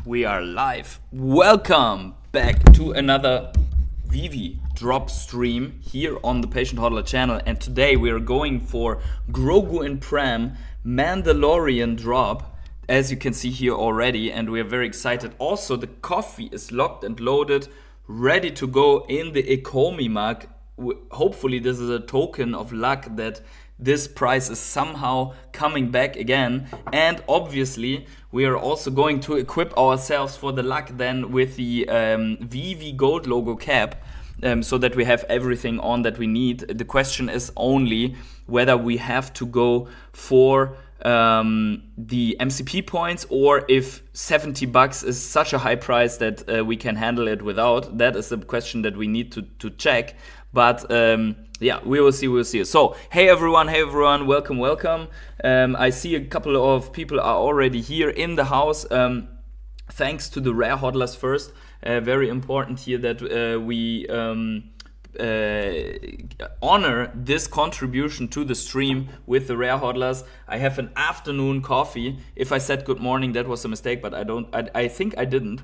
We are live. Welcome back to another Veve Drop stream here on the Patient Hodler channel. And today we are going for Grogu and Pram Mandalorian Drop, as you can see here already. And we are very excited. Also, the coffee is locked and loaded, ready to go in the Ecomi mug. Hopefully this is a token of luck that this price is somehow coming back again. And obviously we are also going to equip ourselves for the luck then with the Veve gold logo cap, so that we have everything on that we need. The question is only whether we have to go for the MCP points, or if 70 bucks is such a high price that we can handle it without. That is the question that we need to check. But yeah, we will see. So, hey everyone, welcome. I see a couple of people are already here in the house. Thanks to the rare hodlers first. Very important here that we honor this contribution to the stream with the rare hodlers. I have an afternoon coffee. If I said good morning, that was a mistake, but I think I didn't.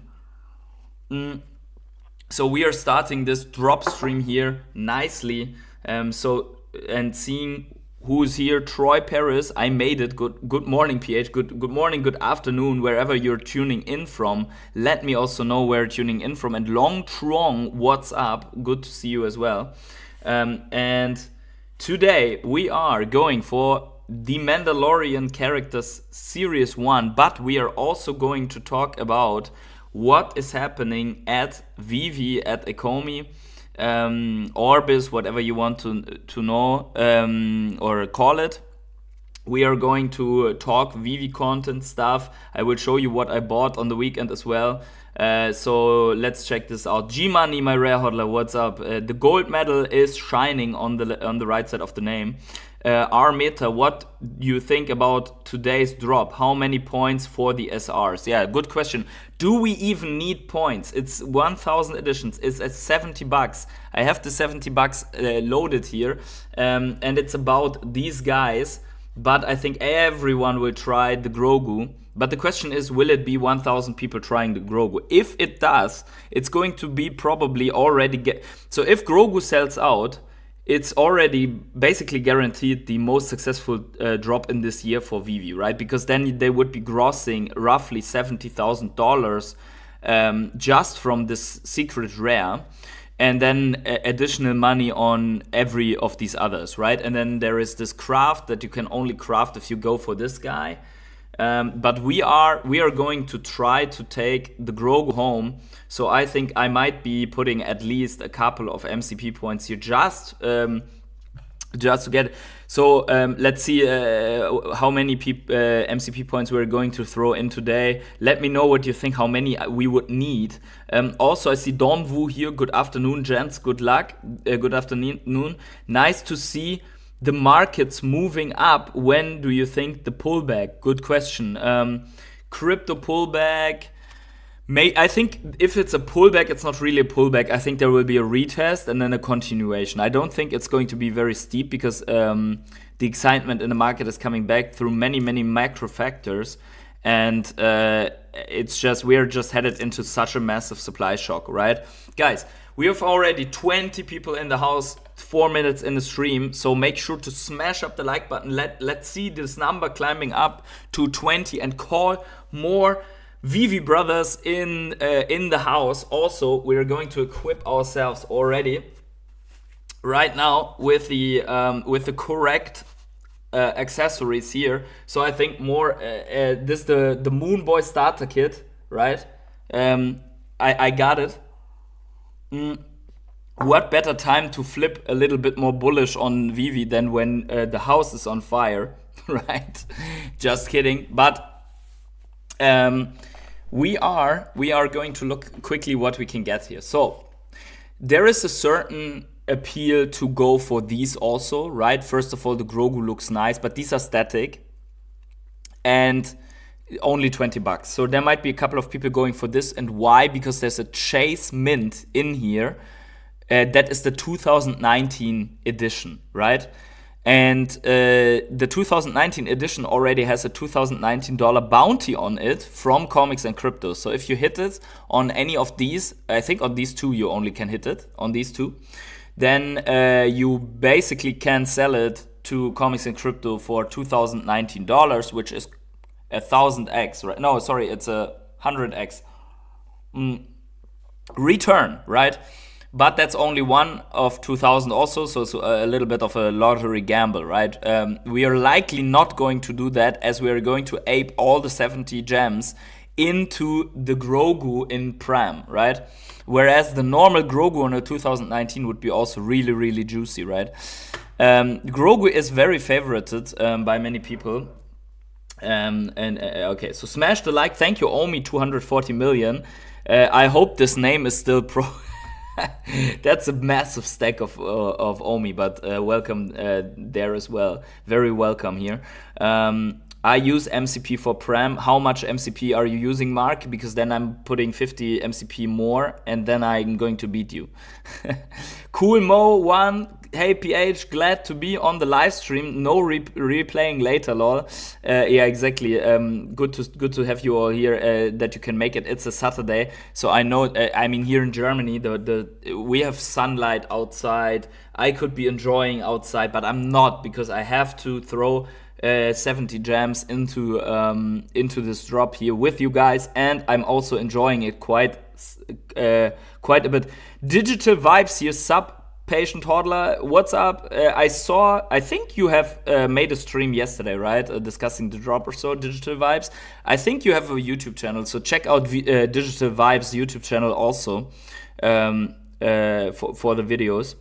So we are starting this drop stream here nicely. And seeing who's here, Troy Paris, I made it. Good morning, PH. Good morning, good afternoon, wherever you're tuning in from. Let me also know where you're tuning in from. And Long Trong, what's up? Good to see you as well. And today we are going for the Mandalorian Characters Series 1, but we are also going to talk about what is happening at Veve, at Ecomi, Orbis, whatever you want to know or call it. We are going to talk Veve content stuff. I will show you what I bought on the weekend as well. So let's check this out. G-Money, my rare hodler, what's up? The gold medal is shining on the right side of the name. R-Meta, what do you think about today's drop? How many points for the SRs? Yeah, good question. Do we even need points? It's 1,000 editions. It's at 70 bucks. I have the 70 bucks loaded here. And it's about these guys. But I think everyone will try the Grogu. But the question is, will it be 1,000 people trying the Grogu? If it does, it's going to be probably already So if Grogu sells out, it's already basically guaranteed the most successful drop in this year for Veve, right? Because then they would be grossing roughly $70,000 just from this secret rare, and then additional money on every of these others, right? And then there is this craft that you can only craft if you go for this guy. But we are going to try to take the Grogu home. So I think I might be putting at least a couple of MCP points here just to get it. So let's see how many MCP points we're going to throw in today. Let me know what you think, how many we would need. Also, I see Dom Wu here. Good afternoon, gents. Good luck. Good afternoon. Nice to see the markets moving up. When do you think the pullback? Good question. Crypto pullback. I think if it's a pullback, it's not really a pullback. I think there will be a retest and then a continuation. I don't think it's going to be very steep because the excitement in the market is coming back through many macro factors. And we're just headed into such a massive supply shock, right? Guys, we have already 20 people in the house, 4 minutes in the stream. So make sure to smash up the like button. Let's see this number climbing up to 20 and call more Veve brothers in the house. Also, we're going to equip ourselves already right now with the correct accessories here. So I think more this the Moon Boy starter kit, right? I got it. What better time to flip a little bit more bullish on Veve than when the house is on fire, right? Just kidding. But we are going to look quickly what we can get here. So there is a certain appeal to go for these also, right? First of all, the Grogu looks nice, but these are static and only 20 bucks. So there might be a couple of people going for this. And why? Because there's a Chase Mint in here. That is the 2019 edition, right? And the 2019 edition already has a $2019 bounty on it from Comics and Crypto. So if you hit it on any of these, I think on these two you only can hit it, on these two, then you basically can sell it to Comics and Crypto for $2019, which is 1000x, right? No, sorry, it's a 100x return, right? But that's only one of 2000 also, so it's a little bit of a lottery gamble, right? We are likely not going to do that, as we are going to ape all the 70 gems into the Grogu in Pram, right? Whereas the normal Grogu in a 2019 would be also really, really juicy, right? Grogu is very favorited by many people. Okay, so smash the like. Thank you, Omi, 240 million. I hope this name is still pro. That's a massive stack of Omi, but welcome there as well. Very welcome here. I use MCP for Pram. How much MCP are you using, Mark? Because then I'm putting 50 MCP more, and then I'm going to beat you. Cool Mo 1. Hey PH, glad to be on the live stream. No replaying later, lol. Yeah, exactly. Good to have you all here. That you can make it. It's a Saturday, so I know. I mean, here in Germany, we have sunlight outside. I could be enjoying outside, but I'm not, because I have to throw 70 gems into this drop here with you guys, and I'm also enjoying it quite a bit. Digital vibes here, sub patient hodler, what's up? I think you have made a stream yesterday, right? Discussing the drop or so, Digital Vibes. I think you have a YouTube channel, so check out Digital Vibes YouTube channel also for the videos.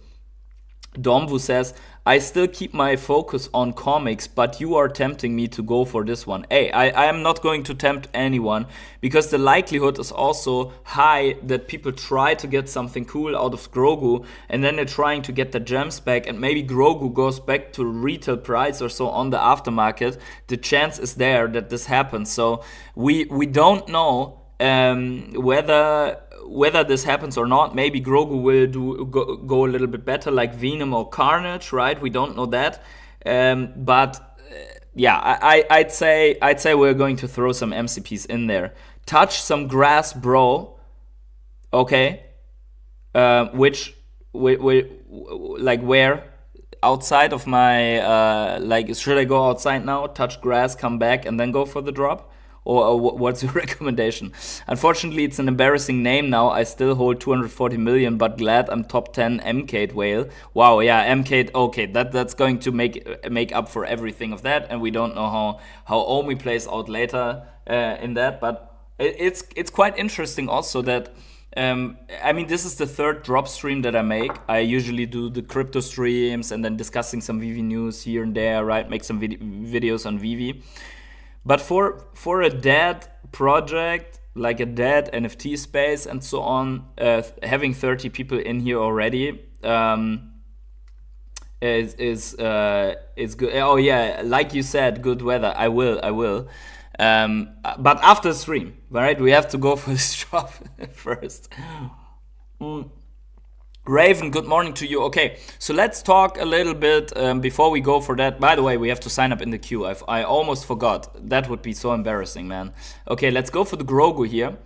Domvu says, I still keep my focus on comics, but you are tempting me to go for this one. Hey, I am not going to tempt anyone, because the likelihood is also high that people try to get something cool out of Grogu, and then they're trying to get the gems back, and maybe Grogu goes back to retail price or so on the aftermarket. The chance is there that this happens. So we don't know whether this happens or not. Maybe Grogu will go a little bit better, like Venom or Carnage, right? We don't know that. But I'd say we're going to throw some MCPs in there. Touch some grass, bro. Okay. Which like where? Outside of my like, should I go outside now, touch grass, come back, and then go for the drop? Or what's your recommendation? Unfortunately, it's an embarrassing name now. I still hold 240 million, but glad I'm top 10 MCade whale. Wow, yeah, MCade. Okay, that's going to make up for everything of that, and we don't know how Omi plays out later in that. But it's quite interesting also that. I mean, this is the third drop stream that I make. I usually do the crypto streams and then discussing some Veve news here and there, right? Make some videos on Veve. But for a dead project, like a dead NFT space and so on, having 30 people in here already is good. Oh yeah, like you said, good weather. I will. But after the stream, right? We have to go for this drop first. Raven, good morning to you. Okay, so let's talk a little bit before we go for that. By the way, we have to sign up in the queue. I almost forgot. That would be so embarrassing, man. Okay, let's go for the Grogu here.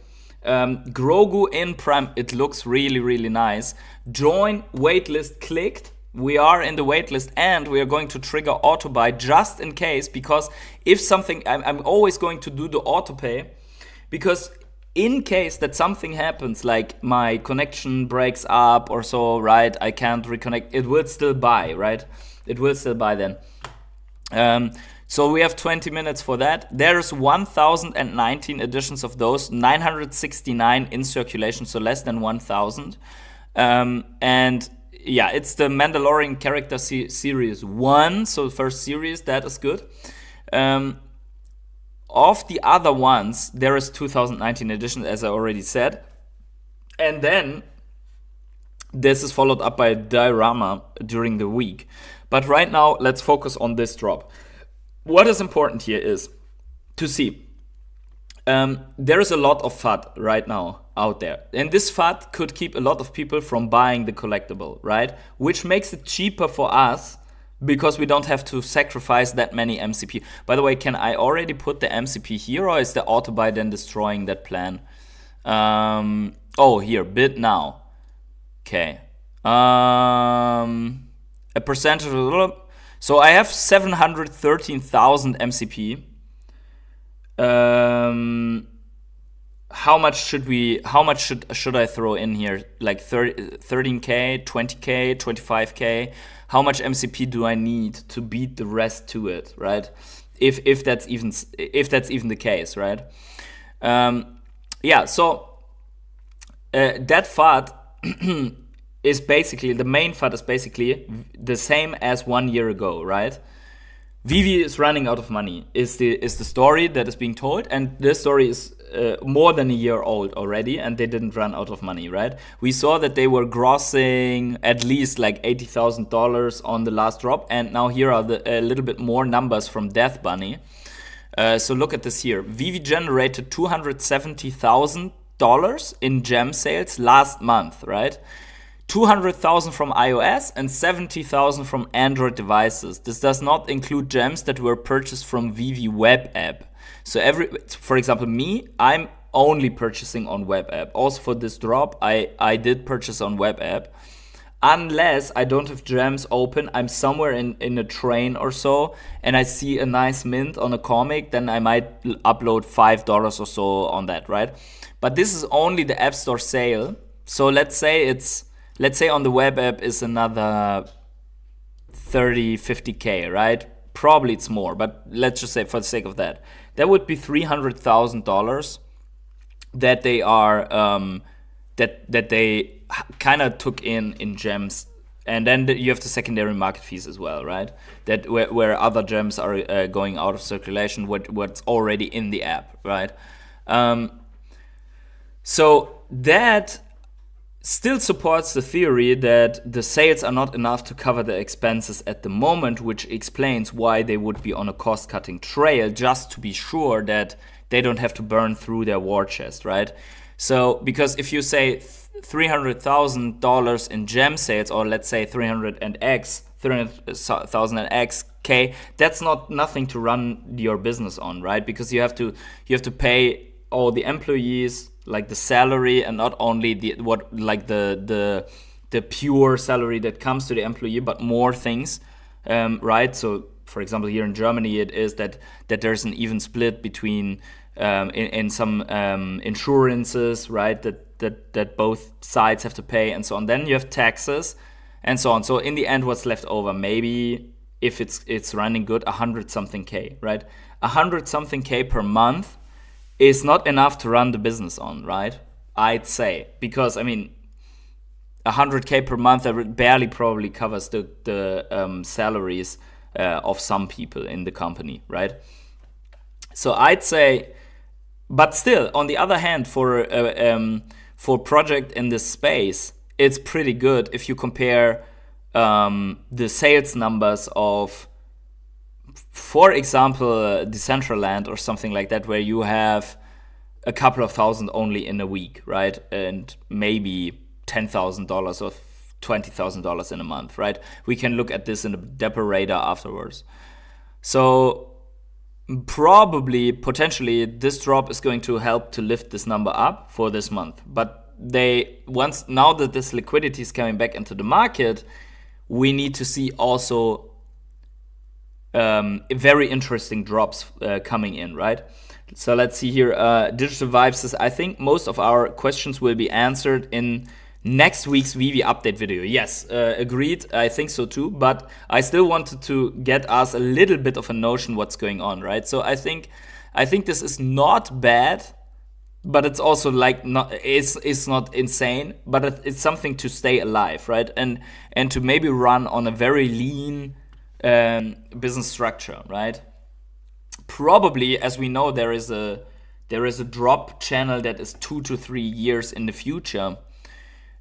Grogu in Prime. It looks really, really nice. Join waitlist clicked. We are in the waitlist, and we are going to trigger auto buy just in case, because if something, I'm always going to do the auto pay, because in case that something happens, like my connection breaks up or so, right, I can't reconnect, it will still buy, right? It will still buy then. So we have 20 minutes for that. There's 1,019 editions of those, 969 in circulation, so less than 1,000. And yeah, it's the Mandalorian character series 1, so first series, that is good. Of the other ones, there is 2019 edition, as I already said. And then this is followed up by a diorama during the week. But right now, let's focus on this drop. What is important here is to see. There is a lot of FUD right now out there. And this FUD could keep a lot of people from buying the collectible, right? Which makes it cheaper for us, because we don't have to sacrifice that many MCP. By the way, can I already put the MCP here, or is the auto buy then destroying that plan? Oh, here, bid now. Okay. A percentage of, so I have 713,000 MCP. How much should I throw in here? Like 13k, 20k, 25k. How much MCP do I need to beat the rest to it, right? If that's even the case, right? Yeah. So that FUD is basically, the main FUD is basically the same as 1 year ago, right? Veve is running out of money is the story that is being told, and this story is more than a year old already, and they didn't run out of money, right? We saw that they were grossing at least like $80,000 on the last drop, and now here are a little bit more numbers from Death Bunny. So look at this here. Veve generated $270,000 in gem sales last month, right? 200,000 from iOS and 70,000 from Android devices. This does not include gems that were purchased from Veve web app. So for example, me, I'm only purchasing on web app. Also for this drop, I did purchase on web app. Unless I don't have gems open, I'm somewhere in a train or so, and I see a nice mint on a comic, then I might upload $5 or so on that, right? But this is only the App Store sale. So let's say on the web app is another 30, 50k, right? Probably it's more, but let's just say for the sake of that would be $300,000 that they are that they kind of took in gems, and then you have the secondary market fees as well, right? That where other gems are going out of circulation, what's already in the app, right? So that still supports the theory that the sales are not enough to cover the expenses at the moment, which explains why they would be on a cost-cutting trail, just to be sure that they don't have to burn through their war chest, right? So, because if you say $300,000 in gem sales, or let's say 300,000 X K, that's nothing to run your business on, right? Because you have to pay all the employees, like the salary, and not only the pure salary that comes to the employee, but more things, right? So, for example, here in Germany, it is that there's an even split between in some insurances, right? That both sides have to pay, and so on. Then you have taxes, and so on. So in the end, what's left over? Maybe if it's running good, 100-something K, right? 100-something K per month is not enough to run the business on, right? I'd say, because I mean, 100K per month that barely probably covers the salaries of some people in the company, right? So I'd say, but still, on the other hand, for project in this space, it's pretty good if you compare the sales numbers of, for example, Decentraland or something like that, where you have a couple of thousand only in a week, right? And maybe $10,000 or $20,000 in a month, right? We can look at this in the Dapper Radar afterwards. So probably, potentially, this drop is going to help to lift this number up for this month. But now that this liquidity is coming back into the market, we need to see also very interesting drops coming in, right? So let's see here. Digital Vibes says, I think most of our questions will be answered in next week's Veve update video. Yes, agreed. I think so too. But I still wanted to get us a little bit of a notion what's going on, right? So I think this is not bad, but it's also like it's not insane, but it's something to stay alive, right? And to maybe run on a very lean business structure, right? Probably, as we know, there is a drop channel that is 2 to 3 years in the future.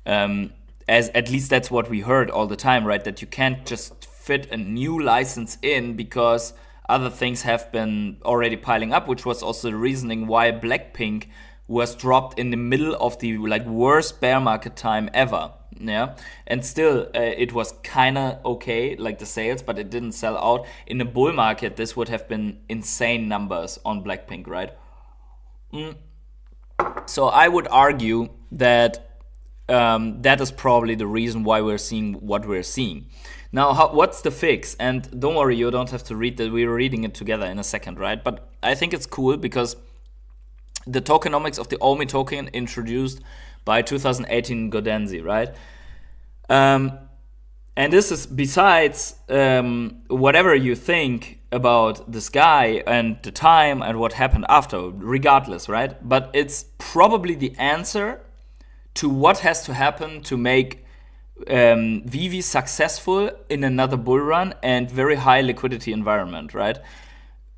As at least that's what we heard all the time, right? That you can't just fit a new license in because other things have been already piling up, which was also the reasoning why Blackpink was dropped in the middle of the worst bear market time ever, Yeah, and still it was kind of okay, like the sales, but it didn't sell out. In a bull market, this would have been insane numbers on Blackpink, right? So I would argue that that is probably the reason why we're seeing what we're seeing. Now, what's the fix? And don't worry, you don't have to read that. We're reading it together in a second, right? But I think it's cool because the tokenomics of the Omi token introduced by 2018 Godenzi, right? And this is besides whatever you think about this guy and the time and what happened after, regardless, right? But it's probably the answer to what has to happen to make Veve successful in another bull run and very high liquidity environment, right?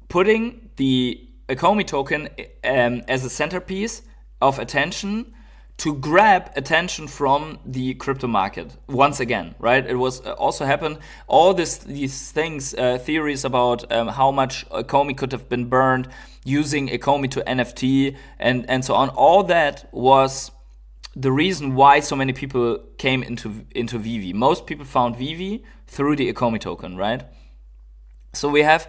Putting the Ecomi token as a centerpiece of attention to grab attention from the crypto market once again, right? It was also happened. All these things, theories about how much Ecomi could have been burned using Ecomi to NFT and so on. All that was the reason why so many people came into Veve. Most people found Veve through the Ecomi token, right? So we have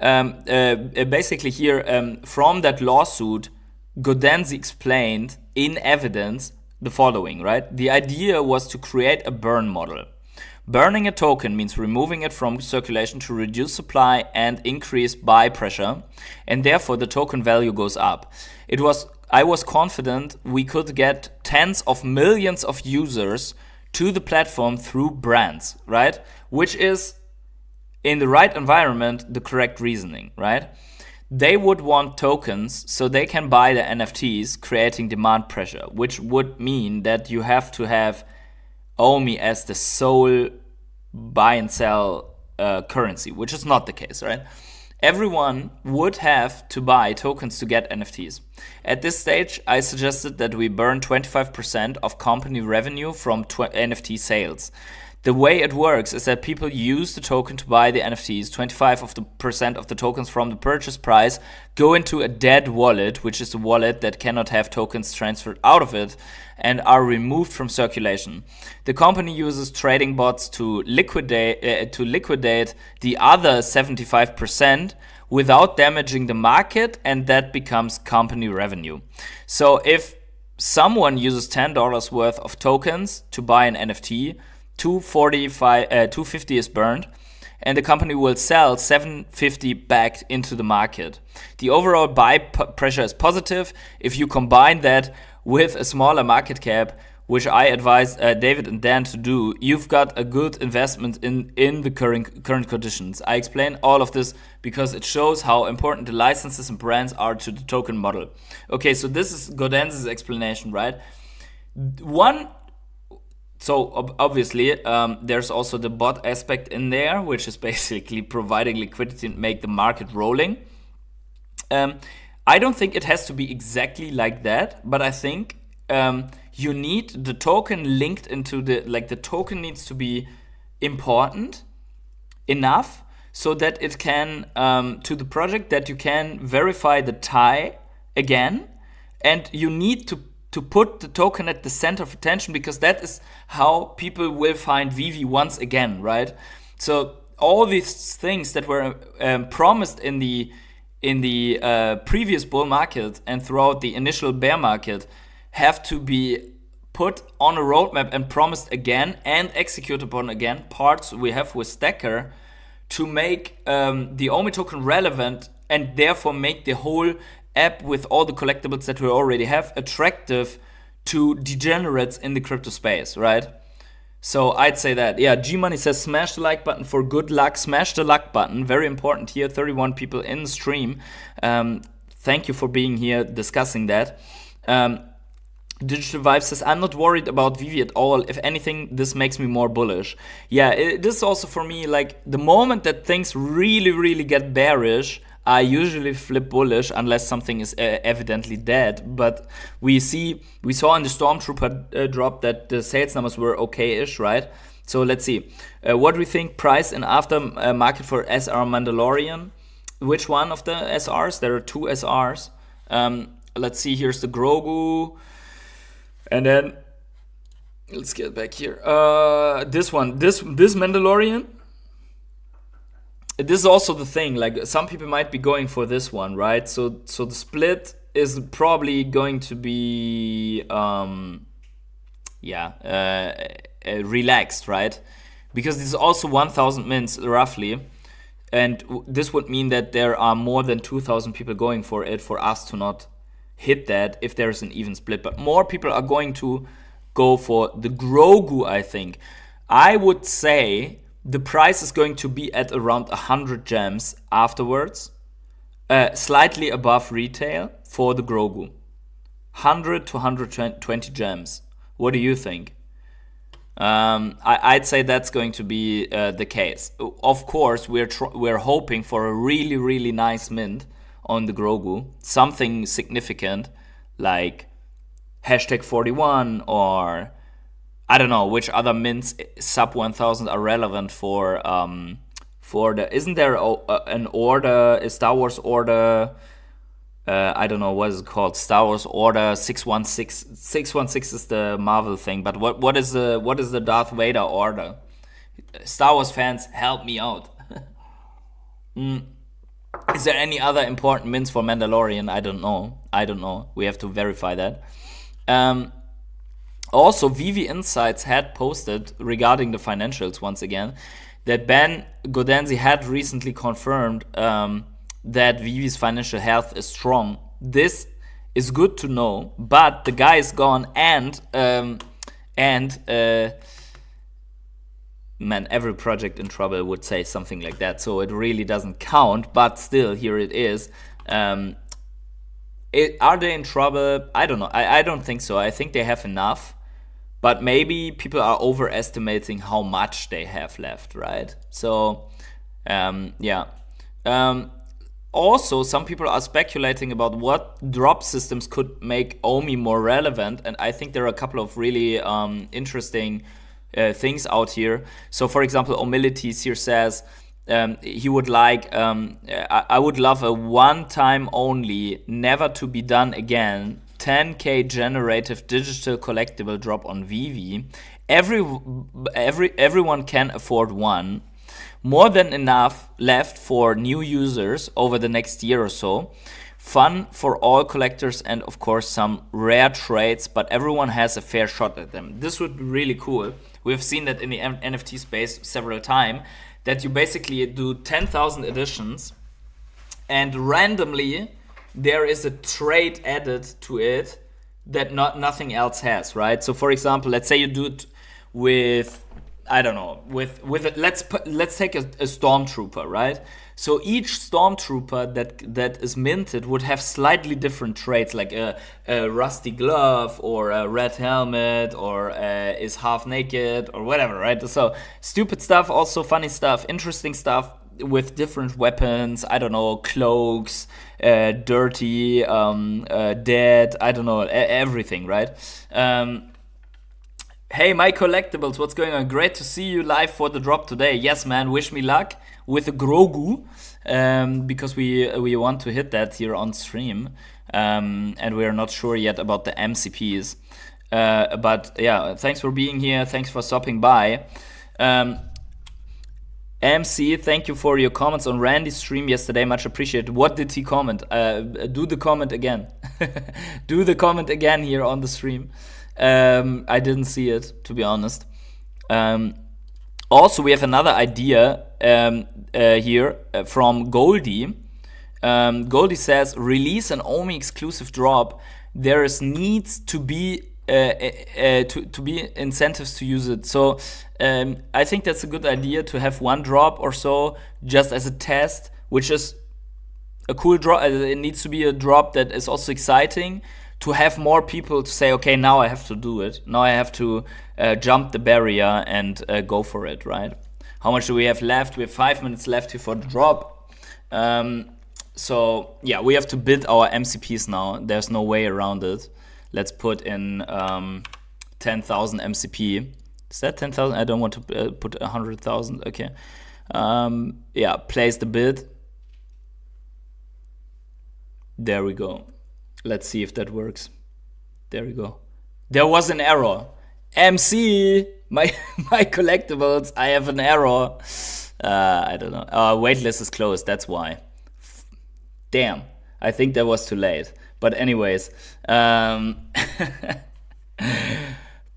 basically here from that lawsuit, Godenzi explained in evidence the following, right? The idea was to create a burn model. Burning a token means removing it from circulation to reduce supply and increase buy pressure, and therefore the token value goes up. I was confident we could get tens of millions of users to the platform through brands, right? Which is, in the right environment, the correct reasoning, right? They would want tokens so they can buy the NFTs, creating demand pressure, which would mean that you have to have Omi as the sole buy and sell currency, which is not the case, right? Everyone would have to buy tokens to get NFTs. At this stage, I suggested that we burn 25% of company revenue from NFT sales. The way it works is that people use the token to buy the NFTs. 25% of the tokens from the purchase price go into a dead wallet, which is a wallet that cannot have tokens transferred out of it and are removed from circulation. The company uses trading bots to liquidate the other 75% without damaging the market, and that becomes company revenue. So if someone uses $10 worth of tokens to buy an NFT, 250 is burned, and the company will sell 750 back into the market. The overall buy pressure is positive. If you combine that with a smaller market cap, which I advise David and Dan to do, you've got a good investment in the current conditions. I explain all of this because it shows how important the licenses and brands are to the token model. Okay, so this is Godenzi's explanation, right? So obviously, there's also the bot aspect in there, which is basically providing liquidity and make the market rolling. I don't think it has to be exactly like that, but I think you need the token linked into the token needs to be important enough so that it can, to the project, that you can verify the tie again, and you need to put the token at the center of attention, because that is how people will find Veve once again, right? So all these things that were promised in the previous bull market and throughout the initial bear market have to be put on a roadmap and promised again and executed upon again. Parts we have with Stacker to make the Omi token relevant and therefore make the whole app with all the collectibles that we already have attractive to degenerates in the crypto space, right? So I'd say that. Yeah, G-Money says smash the like button for good luck. Smash the luck button. Very important here. 31 people in the stream. Thank you for being here discussing that. Digital Vibe says, I'm not worried about Veve at all. If anything, this makes me more bullish. Yeah, this is also for me, like, the moment that things really, really get bearish, I usually flip bullish unless something is evidently dead. But we saw in the Stormtrooper drop that the sales numbers were okay-ish, right? So let's see. What do we think price and after market for SR Mandalorian? Which one of the SRs? There are two SRs. Let's see, here's the Grogu. And then Let's get back here. This one, this Mandalorian. This is also the thing. Like some people might be going for this one, right? So the split is probably going to be relaxed, right? Because this is also 1,000 mints roughly, and this would mean that there are more than 2,000 people going for it for us to not hit that if there's an even split. But more people are going to go for the Grogu, I think. I would say the price is going to be at around 100 gems afterwards, slightly above retail for the Grogu. 100 to 120 gems. What do you think? I'd say that's going to be the case. Of course, we're hoping for a really, really nice mint on the Grogu. Something significant like hashtag 41 or I don't know which other mints sub 1,000 are relevant for the. Isn't there an order, a Star Wars order? I don't know what is it called. Star Wars Order 616. 616 is the Marvel thing, but what is the Darth Vader order? Star Wars fans, help me out. Is there any other important mints for Mandalorian? I don't know. We have to verify that. Also, Veve Insights had posted regarding the financials once again that Ben Godenzi had recently confirmed that Vivi's financial health is strong. This is good to know, but the guy is gone, and man, every project in trouble would say something like that, so it really doesn't count. But still, here it is. Are they in trouble? I don't know. I don't think so. I think they have enough, but maybe people are overestimating how much they have left, right? So, yeah. Also, some people are speculating about what drop systems could make Omi more relevant, and I think there are a couple of really interesting things out here. So, for example, Omilities here says he would like, I would love a one-time only, never to be done again, 10k generative digital collectible drop on Veve. Everyone can afford one. More than enough left for new users over the next year or so. Fun for all collectors and of course some rare trades, but everyone has a fair shot at them. This would be really cool. We've seen that in the NFT space several times, that you basically do 10,000 editions and randomly there is a trade added to it that nothing else has, right? So for example, let's say you do it with, I don't know, with let's take a stormtrooper, right? So each stormtrooper that is minted would have slightly different traits, like a rusty glove or a red helmet or is half naked or whatever, right? So stupid stuff, also funny stuff, interesting stuff with different weapons. I don't know, cloaks, dirty, dead. I don't know, everything, right? Hey, my Collectibles, what's going on? Great to see you live for the drop today. Yes, man, wish me luck with the Grogu, because we want to hit that here on stream, and we're not sure yet about the MCPs. But yeah, thanks for being here. Thanks for stopping by. MC, thank you for your comments on Randy's stream yesterday. Much appreciated. What did he comment? Do the comment again. Do the comment again here on the stream. I didn't see it, to be honest. Also, we have another idea here from Goldie. Goldie says, release an Omi exclusive drop. There is needs to be to be incentives to use it. So I think that's a good idea to have one drop or so just as a test, which is a cool drop. It needs to be a drop that is also exciting, to have more people to say, okay, now I have to do it. Now I have to jump the barrier and go for it, right? How much do we have left? We have 5 minutes left here for the drop. So yeah, we have to bid our MCPs now. There's no way around it. Let's put in 10,000 MCP. Is that 10,000? I don't want to put 100,000. Okay. Yeah, place the bid. There we go. Let's see if that works. There we go. There was an error. MC, my collectibles, I have an error. I don't know. Waitlist is closed, that's why. Damn, I think that was too late. But anyways,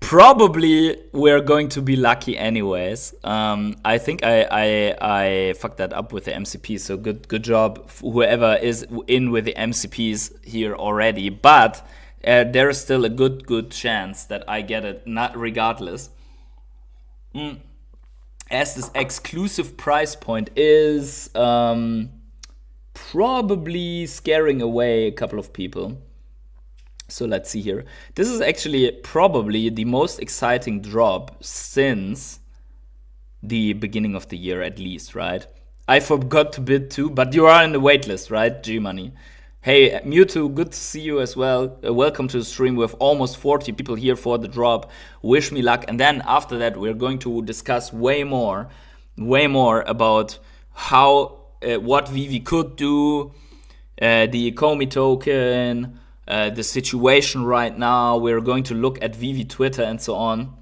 probably we're going to be lucky anyways. I think I fucked that up with the MCP, so good job whoever is in with the MCPs here already. But there is still a good chance that I get it, not regardless. As this exclusive price point is probably scaring away a couple of people. So let's see here. This is actually probably the most exciting drop since the beginning of the year, at least, right? I forgot to bid too, but you are in the waitlist, right, G-Money? Hey, Mewtwo, good to see you as well. Welcome to the stream. We have almost 40 people here for the drop. Wish me luck. And then after that, we're going to discuss way more about how, what Veve could do, the Ecomi token, the situation right now. We're going to look at Veve Twitter and so on.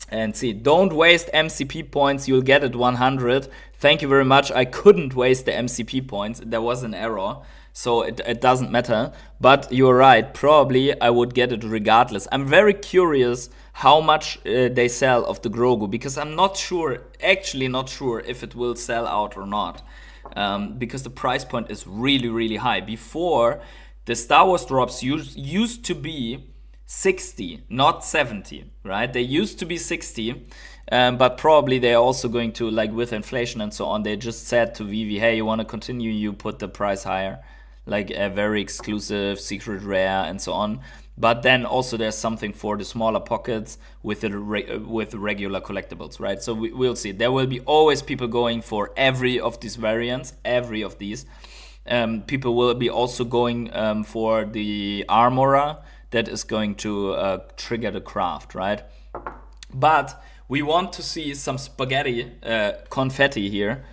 And see, don't waste MCP points. You'll get it 100. Thank you very much. I couldn't waste the MCP points. There was an error. So it doesn't matter. But you're right. Probably I would get it regardless. I'm very curious how much they sell of the Grogu. Because I'm not sure, actually not sure if it will sell out or not. Because the price point is really high. Before, the Star Wars drops used to be 60, not 70, right? They used to be 60, but probably they're also going to, like with inflation and so on, they just said to Veve, hey, you want to continue, you put the price higher, like a very exclusive, secret rare and so on. But then also there's something for the smaller pockets with the with regular collectibles, right? So we'll see. There will be always people going for every of these variants, every of these. People will be also going for the armorer that is going to trigger the craft, right? But we want to see some spaghetti, confetti here.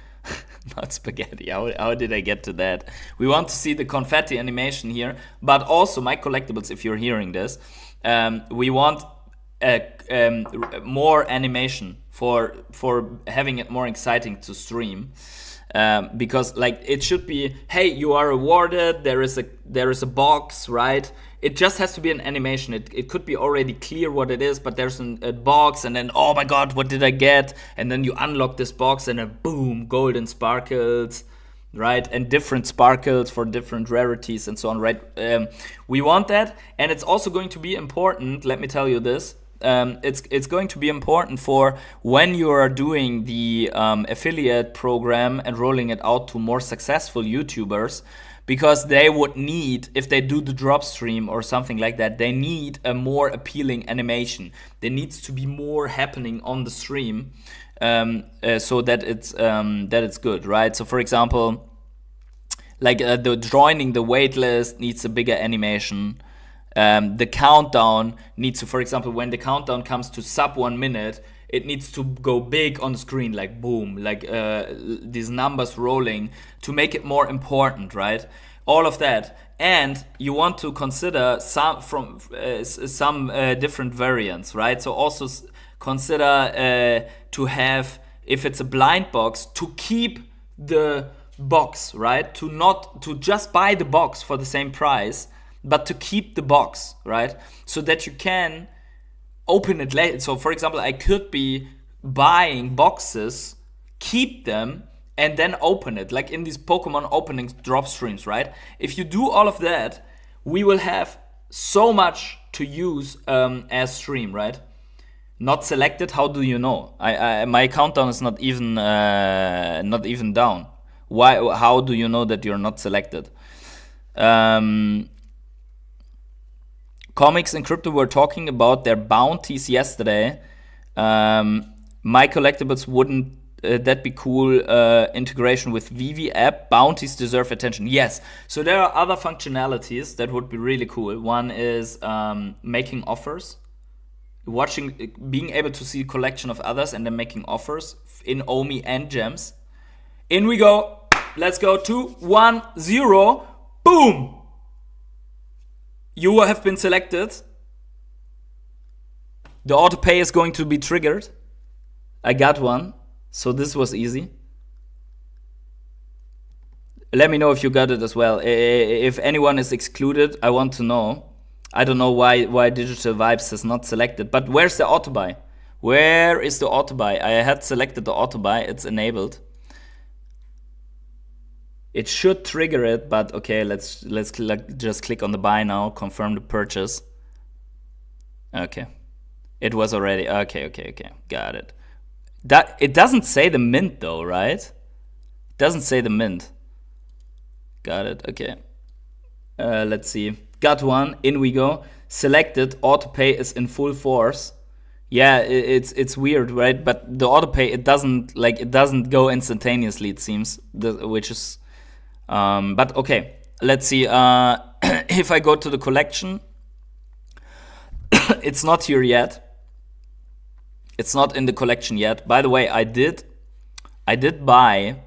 Not spaghetti, how did I get to that? We want to see the confetti animation here, but also my collectibles, if you're hearing this, we want more animation for having it more exciting to stream. Because like it should be, hey, you are rewarded, there is a box, right? It just has to be an animation. It could be already clear what it is, but there's a box, and then, oh my god, what did I get? And then you unlock this box, and then boom, golden sparkles, right? And different sparkles for different rarities and so on, right? We want that, and it's also going to be important, let me tell you this, it's going to be important for when you are doing the affiliate program and rolling it out to more successful YouTubers, because they would need, if they do the drop stream or something like that, they need a more appealing animation. There needs to be more happening on the stream, so that it's good, right? So for example, like the joining the waitlist needs a bigger animation. The countdown needs to, for example, when the countdown comes to sub 1 minute, it needs to go big on the screen, like boom, like these numbers rolling to make it more important, right? All of that. And you want to consider some different variants, right? So also consider to have, if it's a blind box, to keep the box, right? To just buy the box for the same price, but to keep the box, right? So that you can open it later. So for example, I could be buying boxes, keep them, and then open it, like in these Pokemon opening drop streams, right? If you do all of that, we will have so much to use as stream, right? Not selected, how do you know? My countdown is not even down. Why? How do you know that you're not selected? Comics and Crypto were talking about their bounties yesterday. My collectibles wouldn't that be cool? Integration with Veve app. Bounties deserve attention. Yes. So there are other functionalities that would be really cool. One is making offers, being able to see a collection of others and then making offers in Omi and gems. In we go. Let's go. 2, 1, 0. Boom. You have been selected. The auto pay is going to be triggered. I got one, so this was easy. Let me know if you got it as well. If anyone is excluded, I want to know. I don't know why Digital Vibes is not selected. But where's the auto buy? Where is the auto buy? I had selected the auto buy. It's enabled. It should trigger it, but okay, let's just click on the buy now. Confirm the purchase. Okay, it was already okay. Got it. That it doesn't say the mint though, right? It doesn't say the mint. Got it. Okay. Let's see. Got one. In we go. Selected. Auto pay is in full force. Yeah, it's weird, right? But the auto pay it doesn't go instantaneously. It seems, which is, but okay. Let's see. If I go to the collection, it's not here yet. It's not in the collection yet. By the way, I did buy.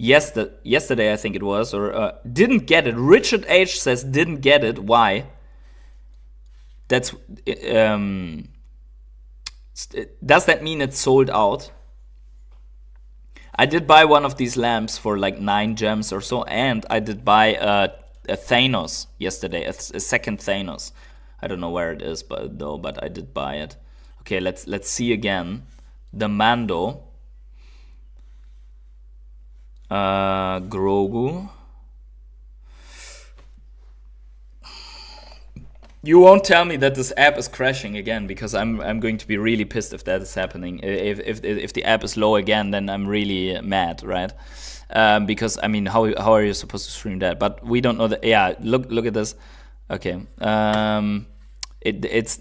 Yesterday, I think it was, or didn't get it. Richard H says didn't get it. Why? That's does that mean it's sold out? I did buy one of these lamps for like 9 gems or so, and I did buy a Thanos yesterday, a second Thanos. I don't know where it is, but I did buy it. Okay, let's see again. The Mando. Grogu. You won't tell me that this app is crashing again, because I'm going to be really pissed if that is happening. If the app is low again, then I'm really mad, right? Because I mean, how are you supposed to stream that? But we don't know that. Yeah, look at this. Okay, it's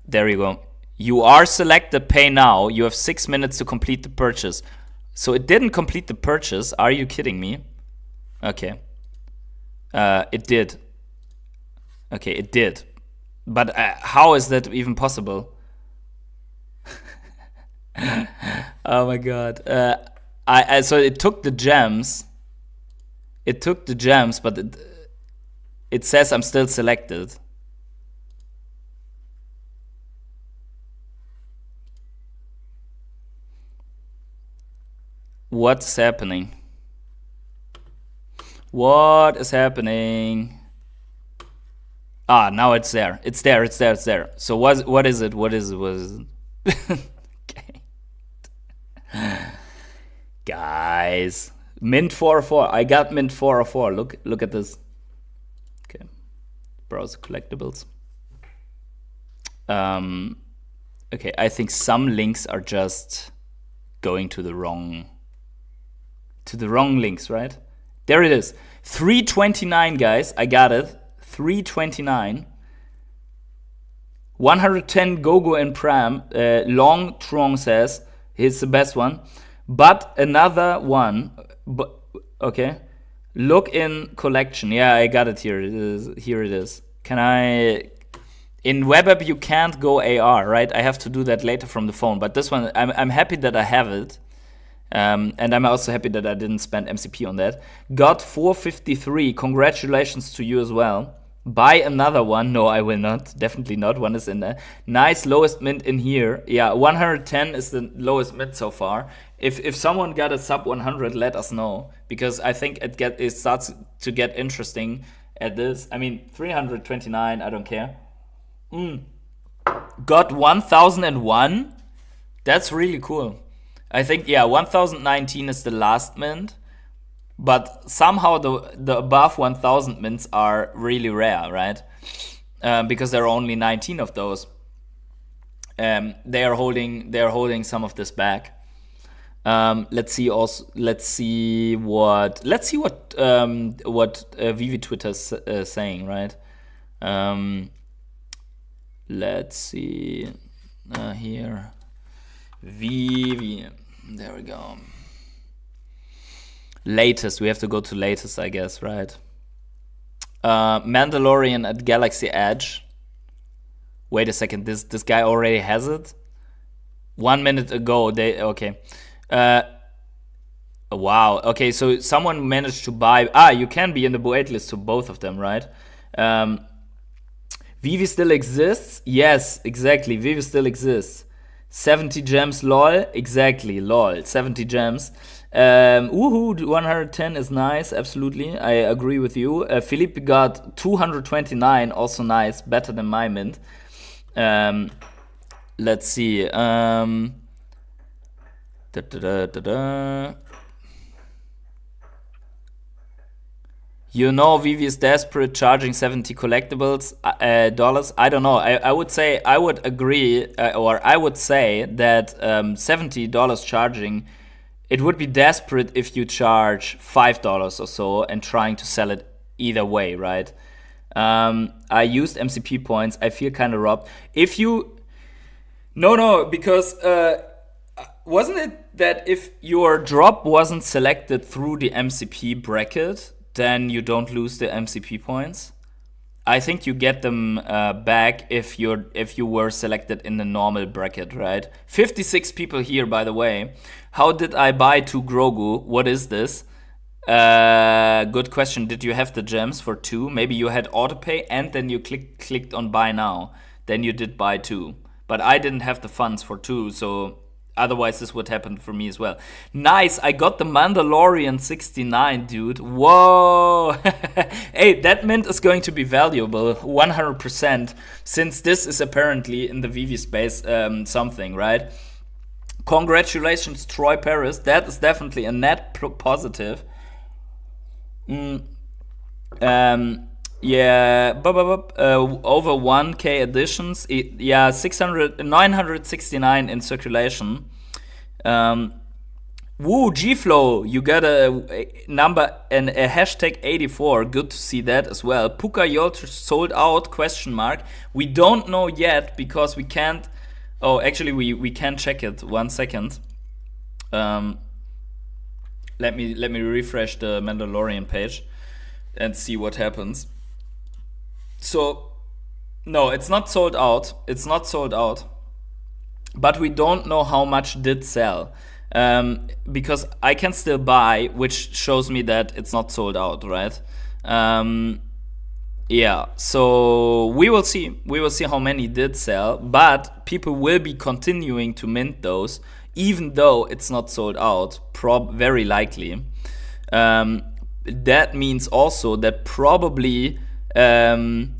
there you go. You are selected. Pay now. You have 6 minutes to complete the purchase. So it didn't complete the purchase. Are you kidding me? Okay. It did. Okay, it did. But how is that even possible? Oh my god. So it took the gems. It took the gems, but it says I'm still selected. What's happening? What is happening? Ah, now it's there. It's there. So what is it? What is it? Okay. Guys, mint 404. I got mint 404. Look at this. Okay. Browse collectibles. Okay, I think some links are just going to the wrong links, right? There it is. 329, guys. I got it. 329. 110 Gogo and Pram. Long Trong says he's the best one. But another one. Okay. Look in collection. Yeah, I got it here. Here it is. Can I... In web app you can't go AR, right? I have to do that later from the phone. But this one, I'm happy that I have it. And I'm also happy that I didn't spend MCP on that. Got 453. Congratulations to you as well. Buy another one. No, I will not. Definitely not. One is in there. Nice lowest mint in here. Yeah, 110 is the lowest mint so far. If someone got a sub 100, let us know, because I think it starts to get interesting at this. I mean, 329. I don't care. Got 1001. That's really cool. I think, yeah, 1019 is the last mint, but somehow the above 1000 mints are really rare, right? Because there are only 19 of those. They are holding some of this back. Let's see what Veve Twitter's saying, right? Let's see here. Veve. There we go. Latest. We have to go to latest, I guess, right? Mandalorian at Galaxy Edge. Wait a second. This guy already has it? 1 minute ago. Okay. Wow. Okay, so someone managed to buy... you can be in the wait list to both of them, right? Veve still exists? Yes, exactly. Veve still exists. 70 gems, lol. Exactly, lol. 70 gems. Woohoo, 110 is nice. Absolutely. I agree with you. Philippe got 229. Also nice. Better than my mint. Let's see. Da, da, da, da, da. You know, Vivi is desperate, charging 70 collectibles dollars. I don't know. I would say I would agree, or I would say that $70 charging. It would be desperate if you charge $5 or so and trying to sell it either way, right? I used MCP points. I feel kind of robbed. If you no, because wasn't it that if your drop wasn't selected through the MCP bracket, then you don't lose the MCP points? I think you get them back if you were selected in the normal bracket, right? 56 people here, by the way. How did I buy 2 Grogu? What is this? Good question. Did you have the gems for 2? Maybe you had autopay and then you clicked on buy now. Then you did buy 2. But I didn't have the funds for 2, so otherwise this would happen for me as well. Nice, I got the Mandalorian 69, dude. Whoa! Hey, that mint is going to be valuable, 100%, since this is apparently in the Veve space something, right? Congratulations, Troy Paris. That is definitely a net positive. Yeah, over 1k additions. Yeah, 969 in circulation. Woo, G-Flow, you got a number and a hashtag 84. Good to see that as well. Puka Yolter sold out, question mark. We don't know yet because we can't. Oh, actually, we can check it. 1 second. Let me refresh the Mandalorian page and see what happens. So, no, it's not sold out. It's not sold out. But we don't know how much did sell. Because I can still buy, which shows me that it's not sold out, right? Yeah, so we will see. We will see how many did sell. But people will be continuing to mint those, even though it's not sold out, very likely. That means also that probably the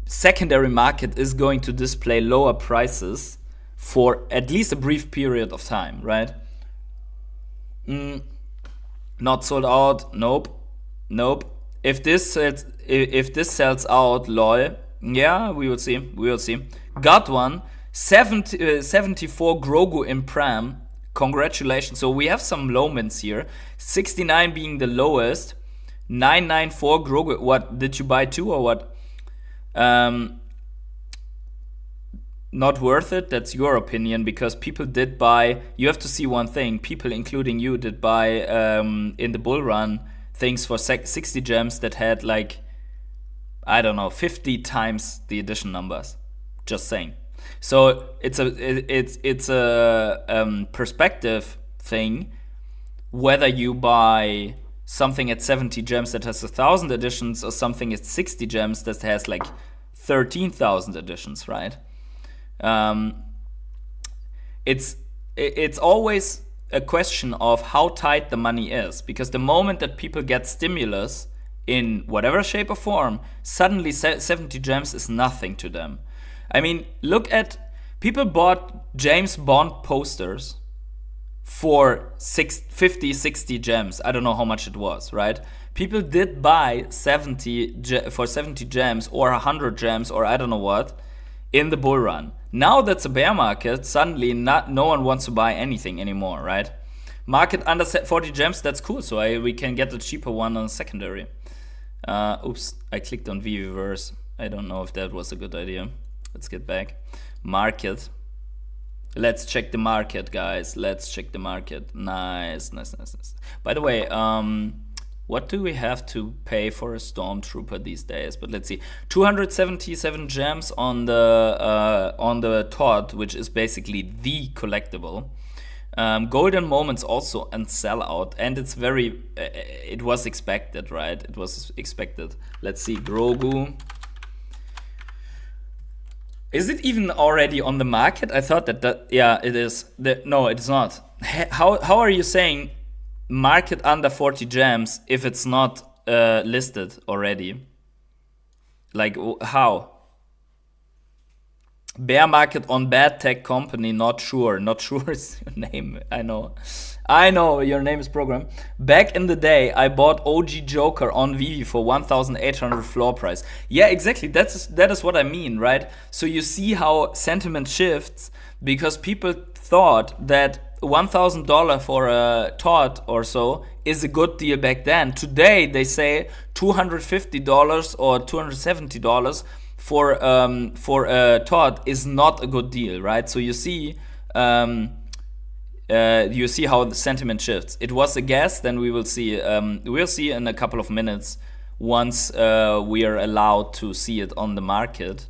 secondary market is going to display lower prices for at least a brief period of time, right? Not sold out. Nope. If this sells out, lol. Yeah, we will see. Got one. 74 Grogu in Pram. Congratulations. So we have some low mints here. 69 being the lowest. 994 Grogu. What, did you buy 2 or what? Not worth it. That's your opinion, because people did buy. You have to see one thing. People, including you, did buy in the bull run things for 60 gems that had like, I don't know, 50 times the edition numbers. Just saying. So it's a perspective thing, whether you buy something at 70 gems that has 1,000 editions or something at 60 gems that has like 13,000 editions, right? It's always a question of how tight the money is, because the moment that people get stimulus in whatever shape or form, suddenly 70 gems is nothing to them. I mean, look at, people bought James Bond posters for 50, 60 gems. I don't know how much it was, right? People did buy 70 gems or 100 gems or I don't know what in the bull run. Now that's a bear market, suddenly no one wants to buy anything anymore, right? Market under 40 gems, that's cool. So we can get a cheaper one on secondary. Oops, I clicked on Veveverse. I don't know if that was a good idea. Let's get back. Market. Let's check the market, guys. Let's check the market. Nice. By the way, what do we have to pay for a Stormtrooper these days? But let's see. 277 gems on the Todd, which is basically the collectible. Golden moments also and sellout, and it's very. It was expected, right? It was expected. Let's see, Grogu. Is it even already on the market? I thought that yeah, it is. No, it's not. How are you saying market under 40 gems if it's not listed already? Like how? Bear market on bad tech company, not sure. Not sure is your name. I know your name is program. Back in the day, I bought OG Joker on Veve for 1,800 floor price. Yeah, exactly. That is what I mean, right? So you see how sentiment shifts because people thought that $1,000 for a tot or so is a good deal back then. Today they say $250 or $270 for a tot is not a good deal, right? So you see how the sentiment shifts. It was a guess, then we will see. We'll see in a couple of minutes once we are allowed to see it on the market.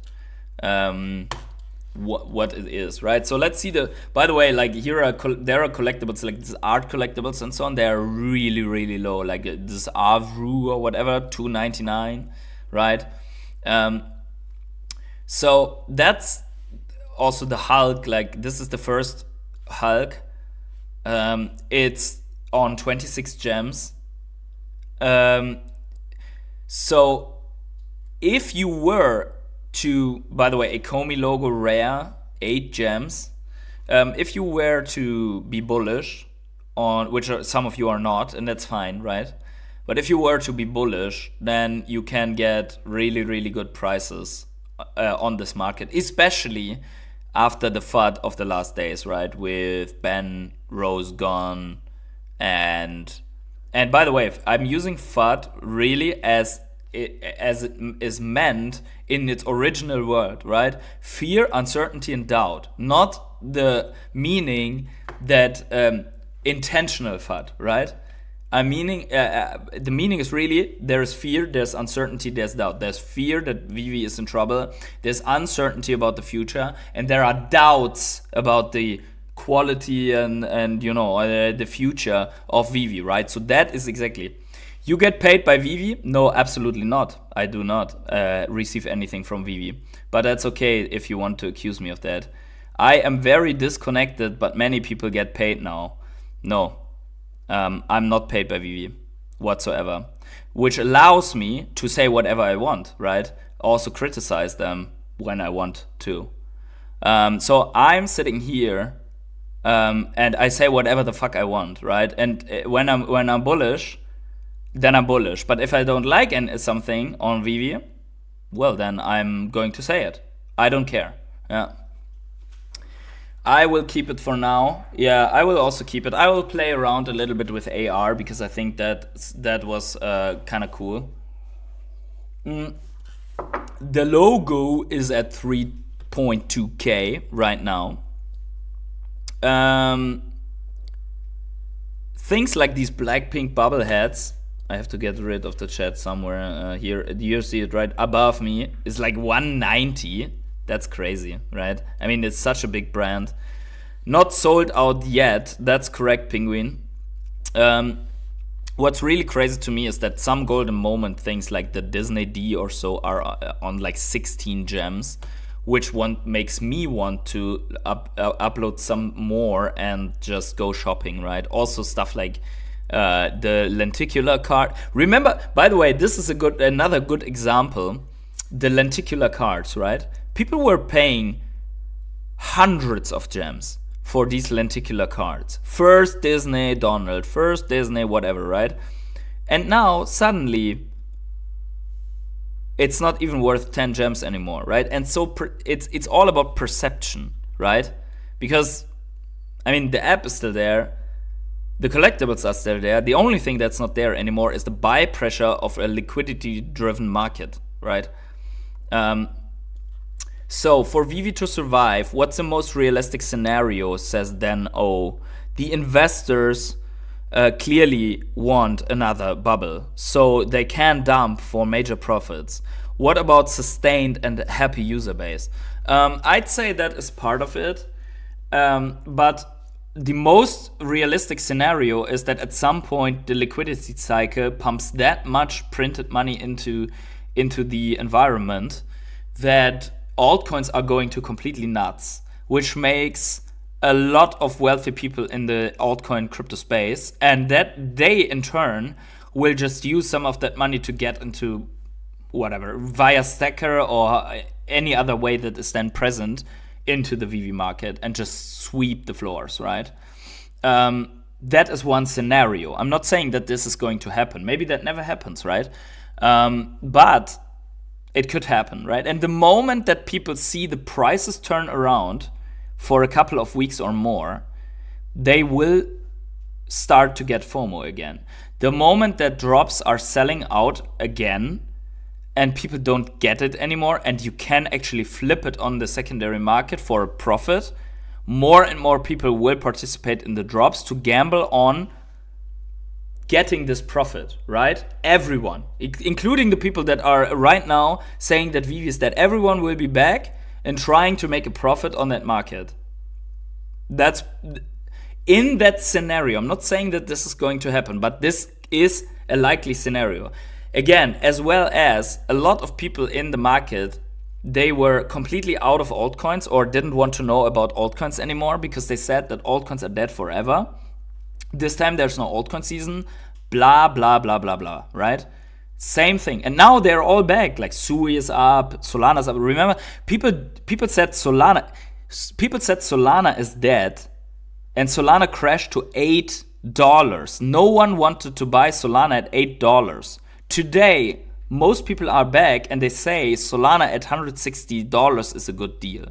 What it is, right? So let's see the. By the way, like there are collectibles like this art collectibles and so on. They are really low. Like this Grou or whatever, $2.99, right? So that's also the Hulk. Like this is the first Hulk. It's on 26 gems. So if you were to, by the way, Ecomi logo rare, 8 gems. If you were to be bullish on, which some of you are not, and that's fine, right? But if you were to be bullish, then you can get really good prices on this market, especially after the FUD of the last days, right? With Ben, Rose gone, and by the way, I'm using FUD really as it is meant in its original word, right? Fear, uncertainty, and doubt, not the meaning that intentional FUD, right? I meaning the meaning is really there is fear, there's uncertainty, there's doubt. There's fear that Veve is in trouble. There's uncertainty about the future, and there are doubts about the quality and the future of Veve, right? So that is exactly. You get paid by Veve? No, absolutely not. I do not receive anything from Veve, but that's okay if you want to accuse me of that. I am very disconnected, but many people get paid now. No. I'm not paid by Veve whatsoever, which allows me to say whatever I want, right? Also criticize them when I want to. So I'm sitting here and I say whatever the fuck I want, right? And when I'm bullish, then I'm bullish. But if I don't like something on Veve, well, then I'm going to say it. I don't care. Yeah. I will keep it for now. Yeah, I will also keep it. I will play around a little bit with AR because I think that was kind of cool. The logo is at 3.2k right now. Things like these Blackpink bubble heads. I have to get rid of the chat somewhere here. Do you see it right above me? It's like 190. That's crazy, right? I mean, it's such a big brand. Not sold out yet. That's correct, Penguin. What's really crazy to me is that some golden moment things like the Disney D or so are on like 16 gems, which makes me want to upload some more and just go shopping, right? Also stuff like the lenticular card. Remember, by the way, this is another good example. The lenticular cards, right? People were paying hundreds of gems for these lenticular cards. First Disney Donald, first Disney whatever, right? And now suddenly it's not even worth 10 gems anymore, right? And so it's all about perception, right? Because I mean the app is still there, the collectibles are still there. The only thing that's not there anymore is the buy pressure of a liquidity-driven market, right? So for Veve to survive, what's the most realistic scenario, says Dan O. The investors clearly want another bubble, so they can dump for major profits. What about sustained and happy user base? I'd say that is part of it, but the most realistic scenario is that at some point the liquidity cycle pumps that much printed money into the environment that altcoins are going to completely nuts, which makes a lot of wealthy people in the altcoin crypto space, and that they in turn will just use some of that money to get into whatever via stacker or any other way that is then present into the Veve market and just sweep the floors, right? That is one scenario. I'm not saying that this is going to happen. Maybe that never happens, right? But it could happen, right? And the moment that people see the prices turn around for a couple of weeks or more, they will start to get FOMO again. The moment that drops are selling out again, and people don't get it anymore, and you can actually flip it on the secondary market for a profit, more and more people will participate in the drops to gamble on getting this profit, right? Everyone, including the people that are right now saying that Veve is dead. Everyone will be back and trying to make a profit on that market. That's in that scenario. I'm not saying that this is going to happen, but this is a likely scenario. Again, as well as a lot of people in the market, they were completely out of altcoins or didn't want to know about altcoins anymore because they said that altcoins are dead forever. This time there's no altcoin season, blah, blah, blah, blah, blah, right? Same thing. And now they're all back. Like Sui is up, Solana's up. Remember, people said Solana is dead, and Solana crashed to $8. No one wanted to buy Solana at $8. Today, most people are back and they say Solana at $160 is a good deal.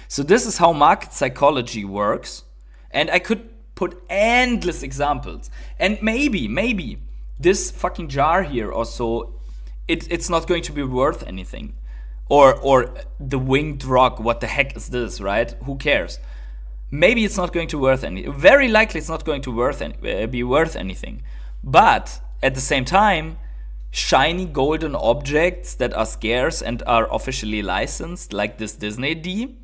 So this is how market psychology works. And I could put endless examples. And maybe this fucking jar here or so, it's not going to be worth anything. Or the winged rock, what the heck is this, right? Who cares? Maybe it's not going to worth anything. Very likely it's not going to be worth anything. But at the same time, shiny golden objects that are scarce and are officially licensed, like this Disney D,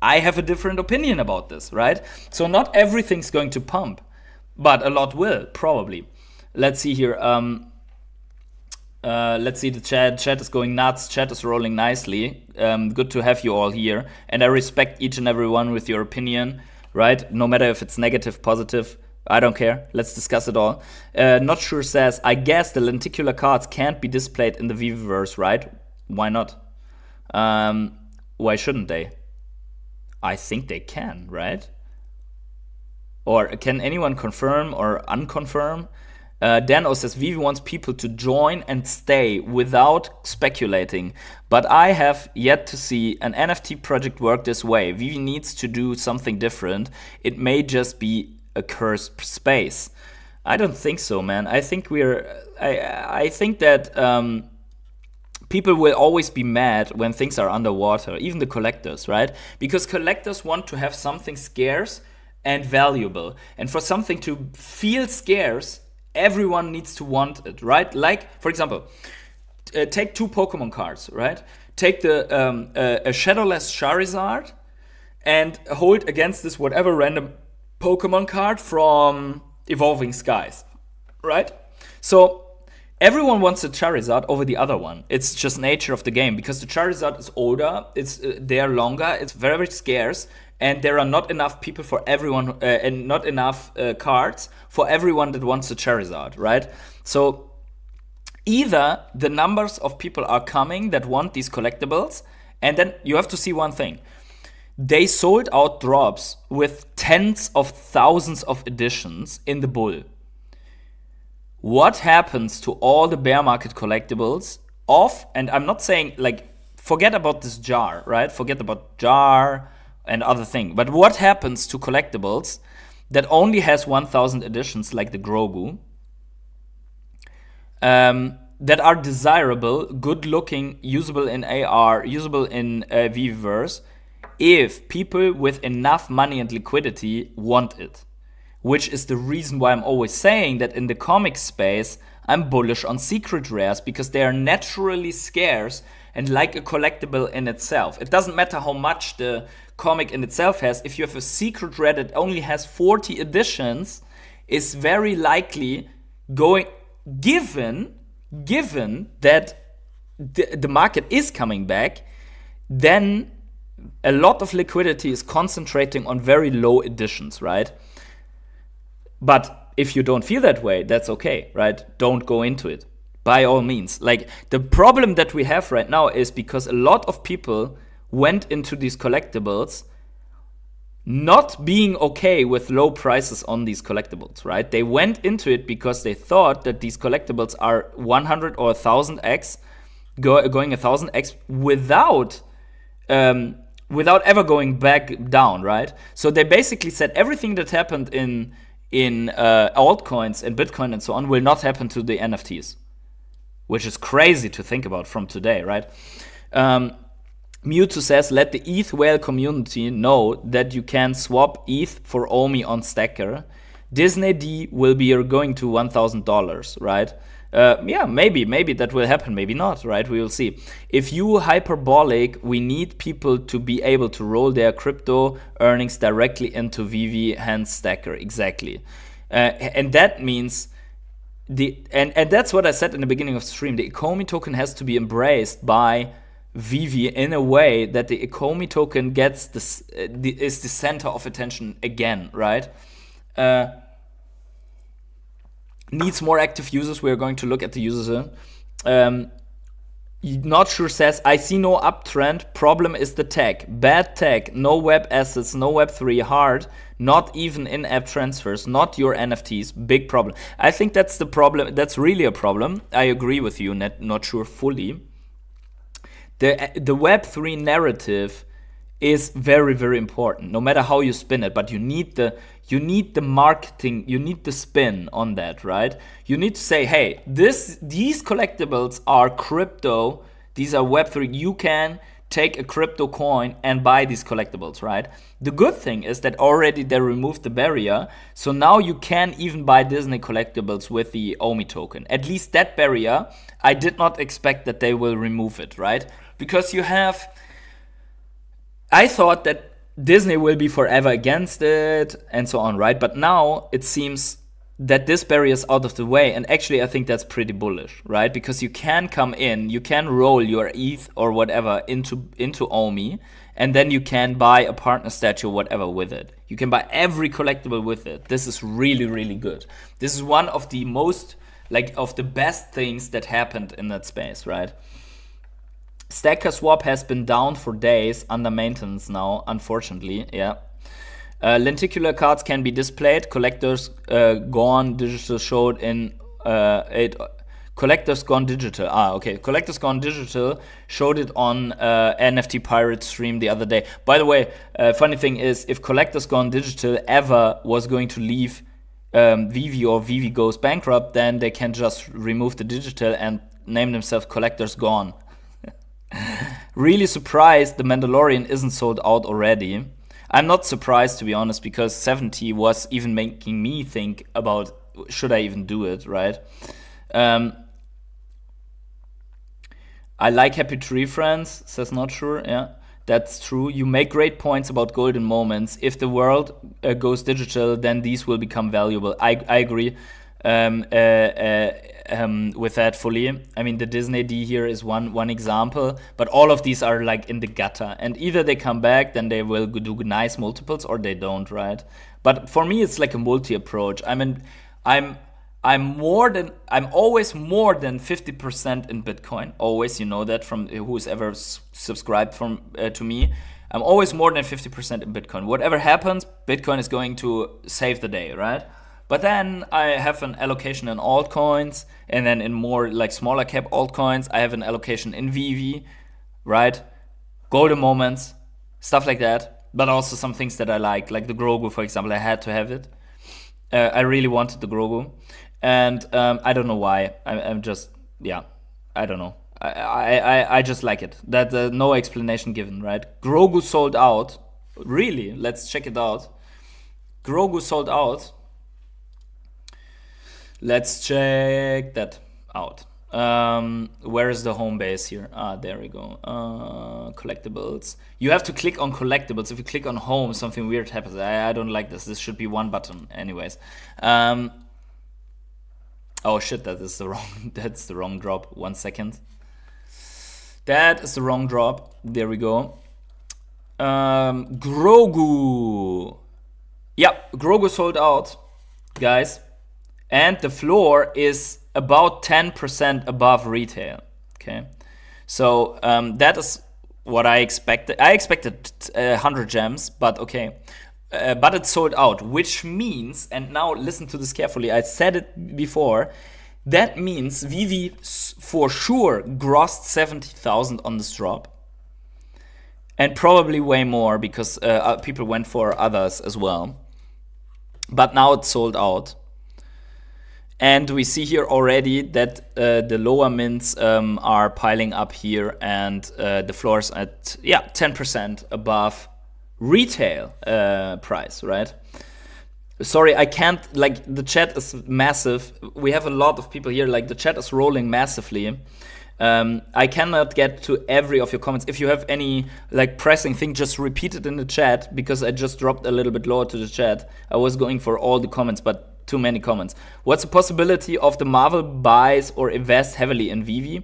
I have a different opinion about this, right? So not everything's going to pump, but a lot will, probably. Let's see here. Let's see the chat. Chat is going nuts. Chat is rolling nicely. Good to have you all here. And I respect each and every one with your opinion, right? No matter if it's negative, positive, I don't care. Let's discuss it all. Not Sure says, I guess the lenticular cards can't be displayed in the Veveverse, right? Why not? Why shouldn't they? I think they can, right? Or can anyone confirm or unconfirm? Dano says, Veve wants people to join and stay without speculating. But I have yet to see an NFT project work this way. Veve needs to do something different. It may just be a cursed space. I don't think so, man. I think I think that people will always be mad when things are underwater, even the collectors, right? Because collectors want to have something scarce and valuable. And for something to feel scarce, everyone needs to want it, right? Like, for example, take two Pokemon cards, right? Take a Shadowless Charizard and hold against this whatever random Pokemon card from Evolving Skies, right? So everyone wants a Charizard over the other one. It's just nature of the game because the Charizard is older, they're longer, it's very, very scarce, and there are not enough people for everyone, and not enough cards for everyone that wants a Charizard, right? So either the numbers of people are coming that want these collectibles, and then you have to see one thing. They sold out drops with tens of thousands of editions in the bull. What happens to all the bear market collectibles and I'm not saying, like, forget about this jar, right? Forget about jar and other thing. But what happens to collectibles that only has 1,000 editions, like the Grogu, that are desirable, good-looking, usable in AR, usable in Veveverse, if people with enough money and liquidity want it. Which is the reason why I'm always saying that in the comic space, I'm bullish on secret rares because they are naturally scarce and like a collectible in itself. It doesn't matter how much the comic in itself has. If you have a secret red that only has 40 editions, is very likely going, given that the market is coming back, then a lot of liquidity is concentrating on very low editions, right? But if you don't feel that way, that's okay, right? Don't go into it, by all means. Like, the problem that we have right now is because a lot of people went into these collectibles not being okay with low prices on these collectibles, right? They went into it because they thought that these collectibles are 100 or 1000x, going 1000x without ever going back down, right? So they basically said everything that happened in altcoins and Bitcoin and so on will not happen to the NFTs, which is crazy to think about from today, right? Mewtwo says, let the ETH whale community know that you can swap ETH for OMI on Stacker. Disney D will be going to $1,000, right? Yeah, maybe that will happen, maybe not, right? We will see. If you hyperbolic, we need people to be able to roll their crypto earnings directly into Veve, hence Stacker, exactly. And that means and that's what I said in the beginning of the stream. The Ecomi token has to be embraced by Veve in a way that the Ecomi token gets is the center of attention again, right? Needs more active users. We are going to look at the users. Not sure says, I see no uptrend. Problem is the tech. Bad tech. No web assets. No Web3. Hard. Not even in-app transfers. Not your NFTs. Big problem. I think that's the problem. That's really a problem. I agree with you. Not sure fully. The Web3 narrative is very, very important, no matter how you spin it. But you need the marketing, you need the spin on that, right? You need to say, hey, these collectibles are crypto, these are Web3. You can take a crypto coin and buy these collectibles, right? The good thing is that already they removed the barrier, so now you can even buy Disney collectibles with the OMI token. At least that barrier, I did not expect that they will remove it, right? Because I thought that Disney will be forever against it and so on, right? But now it seems that this barrier is out of the way, and actually I think that's pretty bullish, right? Because you can come in, you can roll your ETH or whatever into OMI, and then you can buy a partner statue or whatever with it. You can buy every collectible with it. This is really, really good. This is one of the most, of the best things that happened in that space, right? Stacker swap has been down for days, under maintenance now, unfortunately, yeah. Lenticular cards can be displayed. Collectors Gone Digital showed in Collectors Gone Digital. Okay. Collectors Gone Digital showed it on NFT Pirate stream the other day. By the way, funny thing is, if Collectors Gone Digital ever was going to leave Veve or Veve goes bankrupt, then they can just remove the digital and name themselves Collectors Gone. Really surprised the Mandalorian isn't sold out already. I'm not surprised, to be honest, because 70 was even making me think about, should I even do it, right? I like Happy Tree Friends, says Not Sure, yeah. That's true. You make great points about golden moments. If the world goes digital, then these will become valuable. I agree. With that fully. I mean, the Disney D here is one example, but all of these are in the gutter, and either they come back, then they will do nice multiples, or they don't, right? But for me, it's like a multi approach. I mean, I'm always more than 50% in Bitcoin. Always, you know that from who's ever subscribed to me. I'm always more than 50% in Bitcoin. Whatever happens, Bitcoin is going to save the day, right? But then I have an allocation in altcoins, and then in more smaller cap altcoins, I have an allocation in Veve, right? Golden moments, stuff like that. But also some things that I like the Grogu, for example. I had to have it. I really wanted the Grogu, and I don't know why. I'm just, yeah, I don't know. I just like it. That no explanation given, right? Grogu sold out. Really? Let's check it out. Grogu sold out. Let's check that out. Where is the home base here? There we go. Collectibles. You have to click on collectibles. If you click on home, something weird happens. I don't like this. This should be one button, anyways. Oh shit, that's the wrong drop. 1 second. That is the wrong drop. There we go. Grogu. Yep, Grogu sold out, guys. And the floor is about 10% above retail. Okay. So that is what I expected. I expected 100 gems, but okay. But it's sold out, which means, and now listen to this carefully, I said it before, that means Veve for sure grossed 70,000 on this drop. And probably way more because people went for others as well. But now it's sold out. And we see here already that the lower mints are piling up here, and the floor's at 10% above retail price, right? Sorry, I can't, like, the chat is massive. We have a lot of people here, like the chat is rolling massively. I cannot get to every of your comments. If you have any like pressing thing, just repeat it in the chat, because I just dropped a little bit lower to the chat. I was going for all the comments, but too many comments. What's the possibility of the Marvel buys or invest heavily in Veve?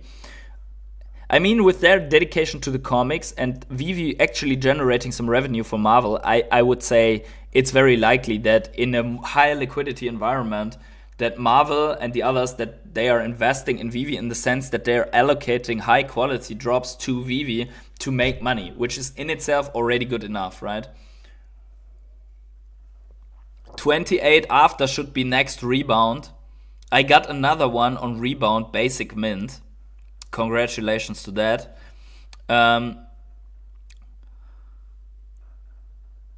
I mean, with their dedication to the comics and Veve actually generating some revenue for Marvel, I would say it's very likely that in a high liquidity environment, that Marvel and the others, that they are investing in Veve in the sense that they're allocating high quality drops to Veve to make money, which is in itself already good enough, right? 28 after should be next rebound. I got another one on rebound basic mint. Congratulations to that.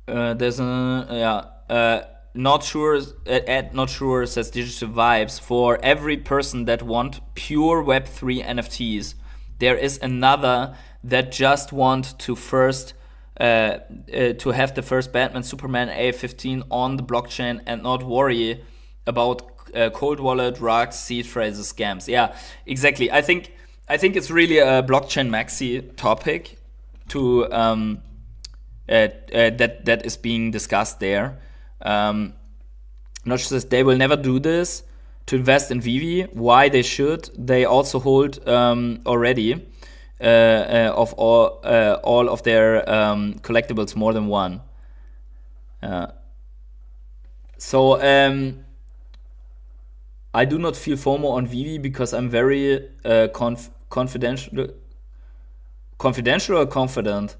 There's a not sure says Digital Vibes. For every person that want pure Web3 NFTs, there is another that just want to first to have the first Batman Superman A15 on the blockchain and not worry about cold wallet, drugs, seed phrases, scams. Yeah, exactly. I think it's really a blockchain maxi topic to that is being discussed there. Not just they will never do this to invest in Veve. Why they should? They also hold already of all of their collectibles more than one. So I do not feel FOMO on Veve because I'm very confidential or confident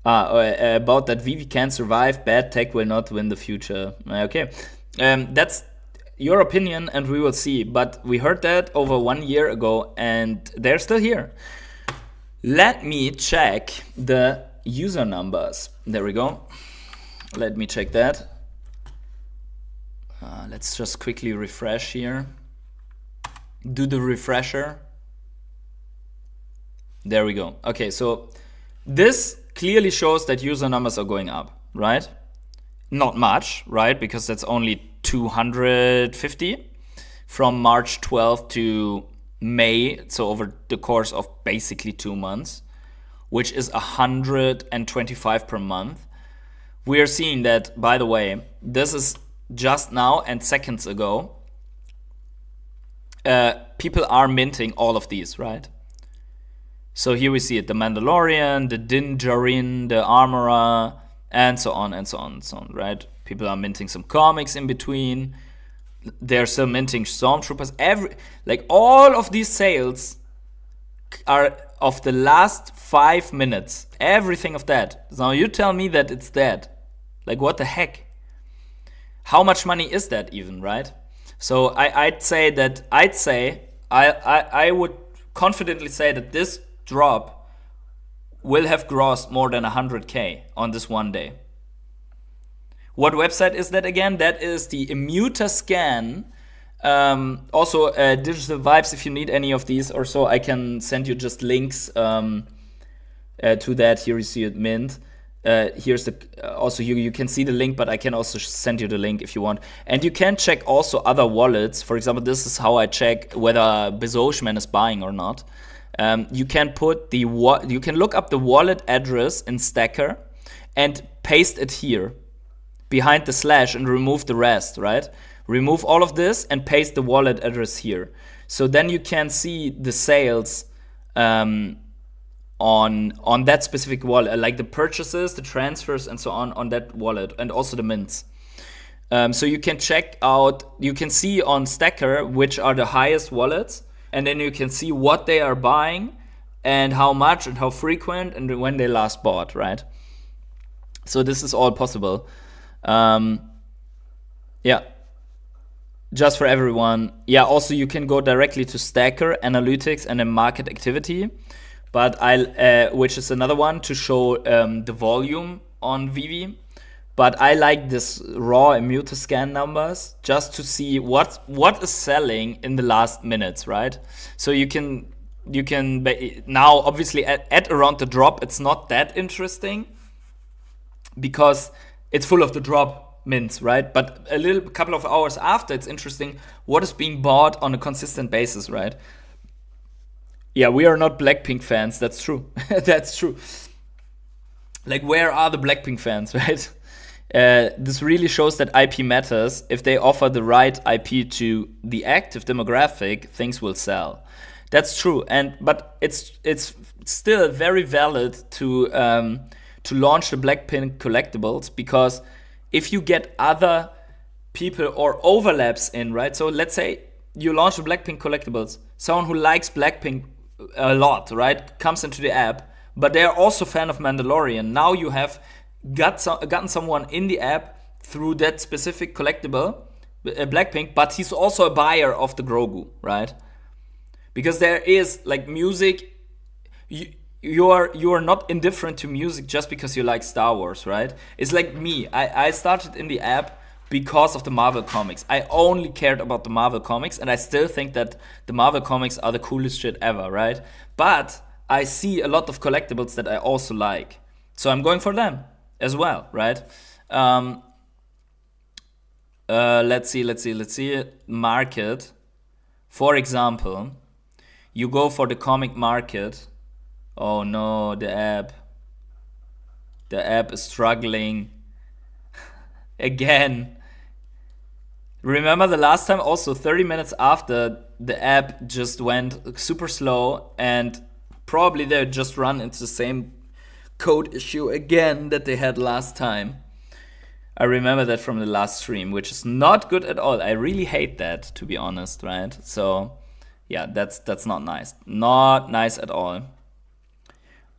about that Veve can survive. Bad tech will not win the future. Okay, that's your opinion, and we will see. But we heard that over 1 year ago, and they're still here. Let me check the user numbers. There we go. Let me check that. Let's just quickly refresh here. Do the refresher. There we go. Okay, so this clearly shows that user numbers are going up, right? Not much, right? Because that's only 250 from March 12th to May, so over the course of basically 2 months, which is 125 per month. We are seeing that, by the way, this is just now and seconds ago. People are minting all of these, right? So here we see it, the Mandalorian, the Din Djarin, the Armorer, and so on and so on and so on, right? People are minting some comics in between. They're still minting Stormtroopers. All of these sales are of the last 5 minutes. Everything of that. Now you tell me that it's dead. Like, what the heck? How much money is that even, right? So I would confidently say that this drop will have grossed more than 100K on this one day. What website is that again? That is the Immuta Scan. Also, Digital Vibes, if you need any of these or so, I can send you just links to that. Here you see it mint. Here's the also you can see the link, but I can also send you the link if you want. And you can check also other wallets. For example, this is how I check whether Bezosman is buying or not. You can put you can look up the wallet address in Stacker and paste it here behind the slash and remove the rest, right? Remove all of this and paste the wallet address here. So then you can see the sales on that specific wallet, like the purchases, the transfers, and so on that wallet, and also the mints. So you can check out, you can see on Stacker which are the highest wallets, and then you can see what they are buying and how much and how frequent and when they last bought, right? So this is all possible. Yeah, just for everyone. Yeah, also you can go directly to Stacker, Analytics, and then Market Activity. But which is another one to show the volume on Veve. But I like this raw and Multiscan numbers just to see what is selling in the last minutes, right? So you can now obviously at around the drop, it's not that interesting because it's full of the drop mints, right? But a couple of hours after, it's interesting what is being bought on a consistent basis, right? Yeah, we are not Blackpink fans. That's true. That's true. Like, where are the Blackpink fans, right? This really shows that IP matters. If they offer the right IP to the active demographic, things will sell. That's true. But it's still very valid to launch the Blackpink collectibles, because if you get other people or overlaps in, right? So let's say you launch the Blackpink collectibles, someone who likes Blackpink a lot, right, comes into the app, but they are also a fan of Mandalorian. Now you have gotten someone in the app through that specific collectible, Blackpink, but he's also a buyer of the Grogu, right? Because there is like music, you are not indifferent to music just because you like Star Wars, right? It's like me. I started in the app because of the Marvel comics. I only cared about the Marvel comics, and I still think that the Marvel comics are the coolest shit ever, right? But I see a lot of collectibles that I also like, so I'm going for them as well, right? Let's see. Market, for example, you go for the comic market. Oh no, the app is struggling again. Remember the last time also 30 minutes after, the app just went super slow, and probably they just run into the same code issue again that they had last time. I remember that from the last stream, which is not good at all. I really hate that, to be honest, right? So yeah, that's not nice. Not nice at all.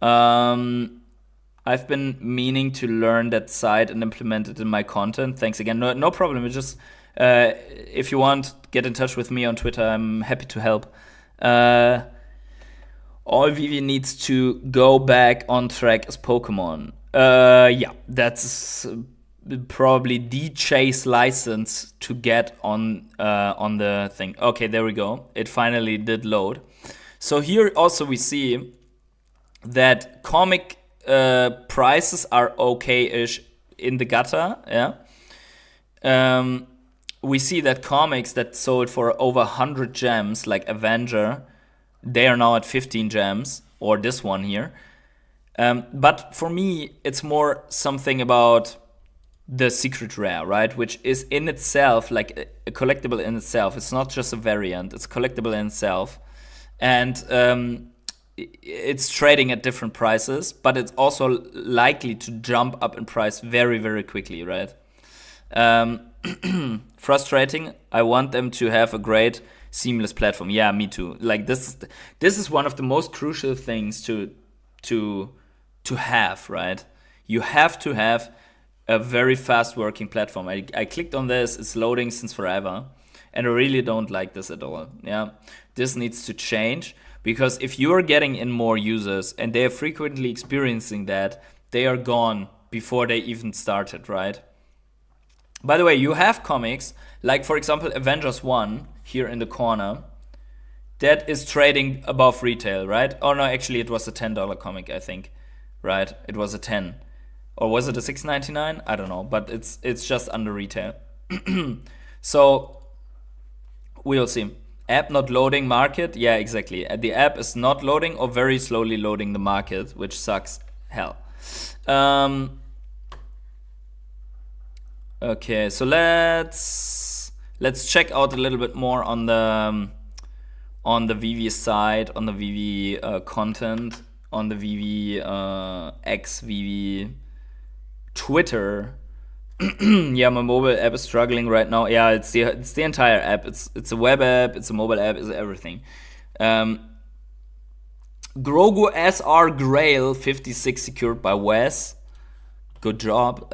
I've been meaning to learn that site and implement it in my content. Thanks again. No problem. It's just if you want, get in touch with me on Twitter. I'm happy to help. All Veve needs to go back on track as Pokemon. Yeah, that's probably the chase license to get on the thing. Okay, there we go. It finally did load. So here also we see that comic prices are okay-ish in the gutter, yeah. We see that comics that sold for over 100 gems, like Avenger, they are now at 15 gems, or this one here. But for me, it's more something about the secret rare, right? Which is in itself like a collectible in itself. It's not just a variant, it's collectible in itself. And it's trading at different prices, but it's also likely to jump up in price very, very quickly, right? Frustrating. I want them to have a great, seamless platform. Yeah, me too. Like this is one of the most crucial things to have, right? You have to have a very fast working platform. I clicked on this. It's loading since forever, and I really don't like this at all. Yeah, this needs to change. Because if you're getting in more users and they are frequently experiencing that, they are gone before they even started, right? By the way, you have comics, like for example Avengers 1 here in the corner, that is trading above retail, right? Oh no, actually it was a $10 comic, I think, right? It was a 10. Or was it a $6.99? I don't know, but it's just under retail. So we'll see. App not loading market. Yeah, exactly. The app is not loading or very slowly loading the market, which sucks hell. Okay, so let's check out a little bit more on the Veve side, on the Veve content, on the Veve X Veve Twitter. Yeah, my mobile app is struggling right now. Yeah, it's the entire app. It's a web app, it's a mobile app, it's everything. Grogu SR Grail 56 secured by Wes. Good job.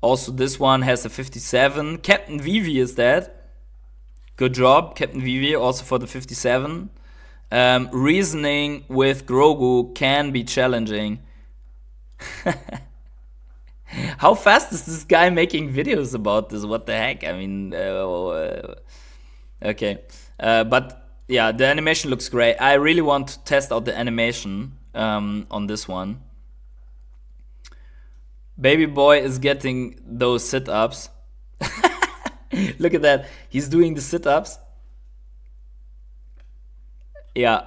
Also, this one has a 57. Captain Veve is that. Good job, Captain Veve, also for the 57. Reasoning with Grogu can be challenging. How fast is this guy making videos about this? What the heck? I mean, okay. But yeah, the animation looks great. I really want to test out the animation on this one. Baby boy is getting those sit-ups. Look at that. He's doing the sit-ups. Yeah.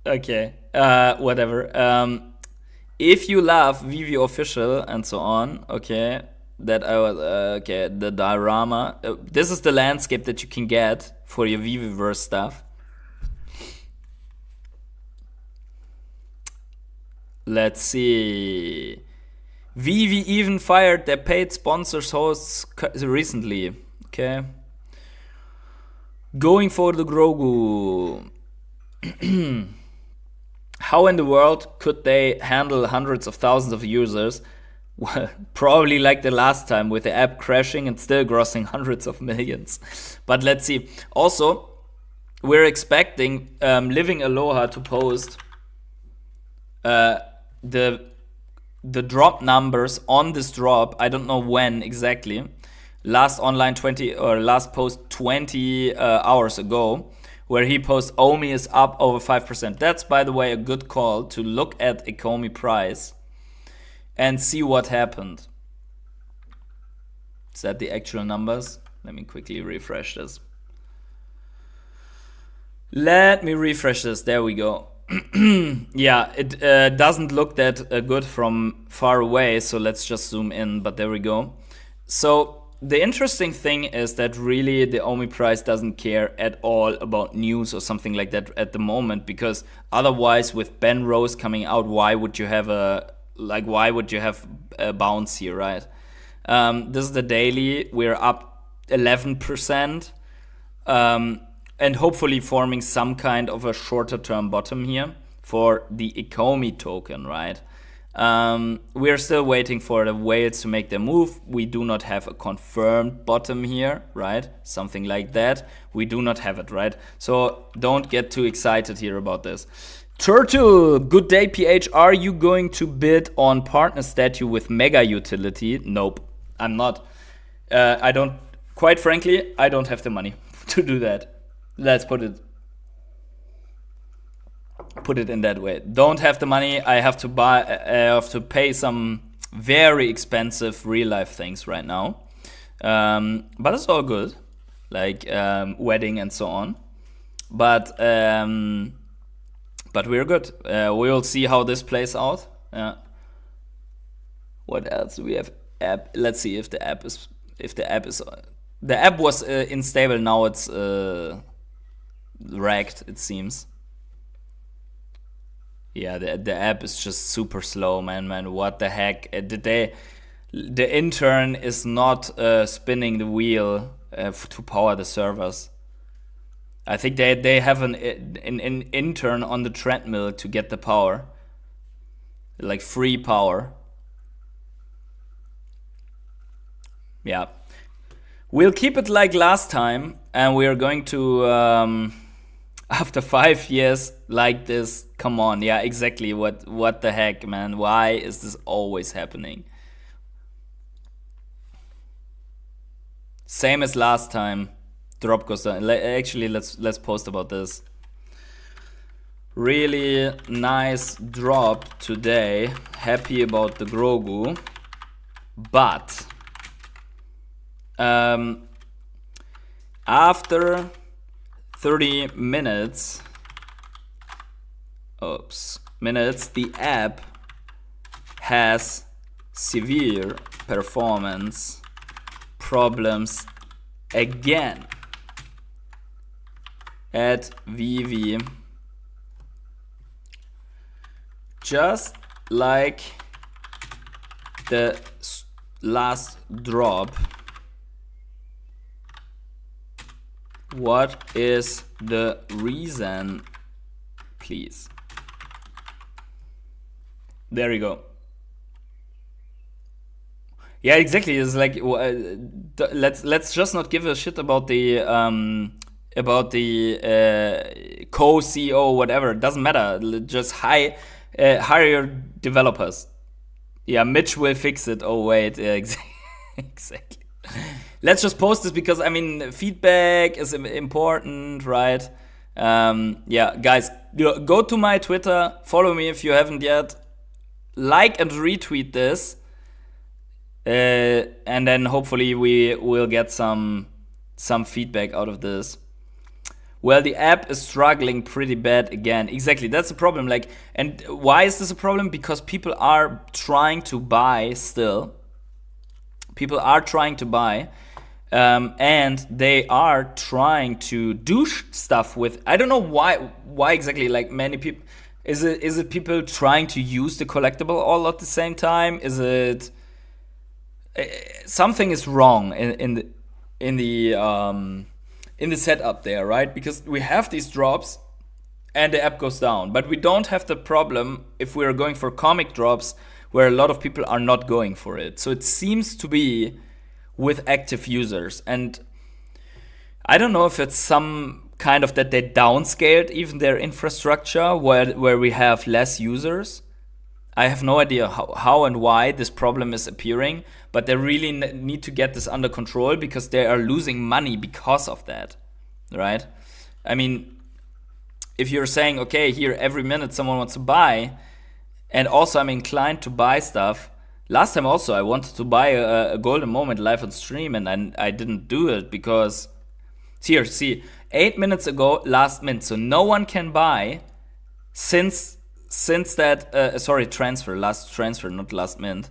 Okay. Whatever. If you love Veve official and so on, okay, that I was okay. The diorama. This is the landscape that you can get for your Veveverse stuff. Let's see. Veve even fired their paid sponsors hosts recently. Okay. Going for the Grogu. How in the world could they handle hundreds of thousands of users? Well, probably like the last time, with the app crashing and still grossing hundreds of millions. But let's see. Also, we're expecting Living Aloha to post the drop numbers on this drop. I don't know when exactly. Last post 20 hours ago, where he posts Omi is up over 5%. That's, by the way, a good call to look at Ecomi price and see what happened. Is that the actual numbers? Let me quickly refresh this. Let me refresh this. There we go. Yeah, it doesn't look that good from far away, so let's just zoom in, but there we go. So the interesting thing is that really the Omi price doesn't care at all about news or something like that at the moment, because otherwise with Ben Rose coming out, why would you have a bounce here, right? This is the daily. We're up 11%, and hopefully forming some kind of a shorter term bottom here for the Ecomi token, right? We're still waiting for the whales to make their move. We do not have a confirmed bottom here, right? Something like that. We do not have it, right? So don't get too excited here about this. Turtle, good day, PH. Are you going to bid on partner statue with mega utility? Nope, I'm not. Quite frankly, I don't have the money to do that. Let's put it in that way. Don't have the money. I have to pay some very expensive real life things right now. But it's all good, like wedding and so on. But we're good. We'll see how this plays out. What else do we have? App. Let's see if the app is. The app was unstable. Now it's wrecked, it seems. Yeah, the app is just super slow, man. What the heck? The intern is not spinning the wheel to power the servers. I think they have an intern on the treadmill to get the power, like free power. Yeah, we'll keep it like last time, and we are going to. After 5 years like this, come on, yeah, exactly. What the heck, man? Why is this always happening? Same as last time. Drop goes down. Actually, let's post about this. Really nice drop today. happy about the Grogu, but after 30 minutes, the app has severe performance problems again at Veve, just like the last drop. What is the reason, please? There you go. Yeah, exactly. It's like let's just not give a shit about the co-CEO, whatever. It doesn't matter. Just hire your developers. Yeah, Mitch will fix it. Oh wait, yeah, exactly. Let's just post this because I mean feedback is important, right? Yeah, guys, go to my Twitter, follow me if you haven't yet, like and retweet this, and then hopefully we will get some feedback out of this. Well, the app is struggling pretty bad again. Exactly, that's the problem. Like, and why is this a problem? Because people are trying to buy still. People are trying to buy, and they are trying to do stuff with. I don't know why exactly. Like many people, is it people trying to use the collectible all at the same time? Is it something is wrong in the setup there, right? Because we have these drops and the app goes down, but we don't have the problem if we are going for comic drops where a lot of people are not going for it. So it seems to be with active users, and I don't know if it's some kind of that they downscaled even their infrastructure where we have less users. I have no idea how and why this problem is appearing, but they really need to get this under control because they are losing money because of that, right? I mean, if you're saying, okay, here every minute someone wants to buy, and also I'm inclined to buy stuff. Last time also I wanted to buy a golden moment live on stream, and I didn't do it because here, see, 8 minutes ago, last mint, so no one can buy since that, last transfer, not last mint.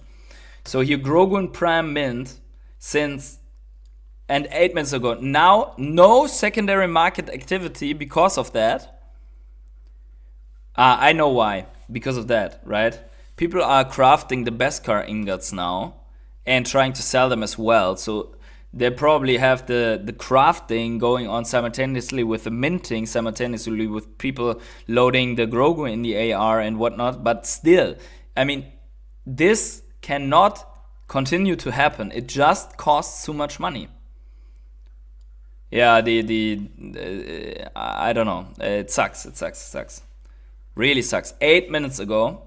So here Grogu and Prime mint since, and 8 minutes ago. Now, no secondary market activity because of that. I know why. Because of that, right? People are crafting the Beskar ingots now and trying to sell them as well. So they probably have the crafting going on simultaneously with the minting, simultaneously with people loading the Grogu in the AR and whatnot. But still, I mean, this cannot continue to happen. It just costs too much money. Yeah, I don't know. It sucks. Really sucks. 8 minutes ago.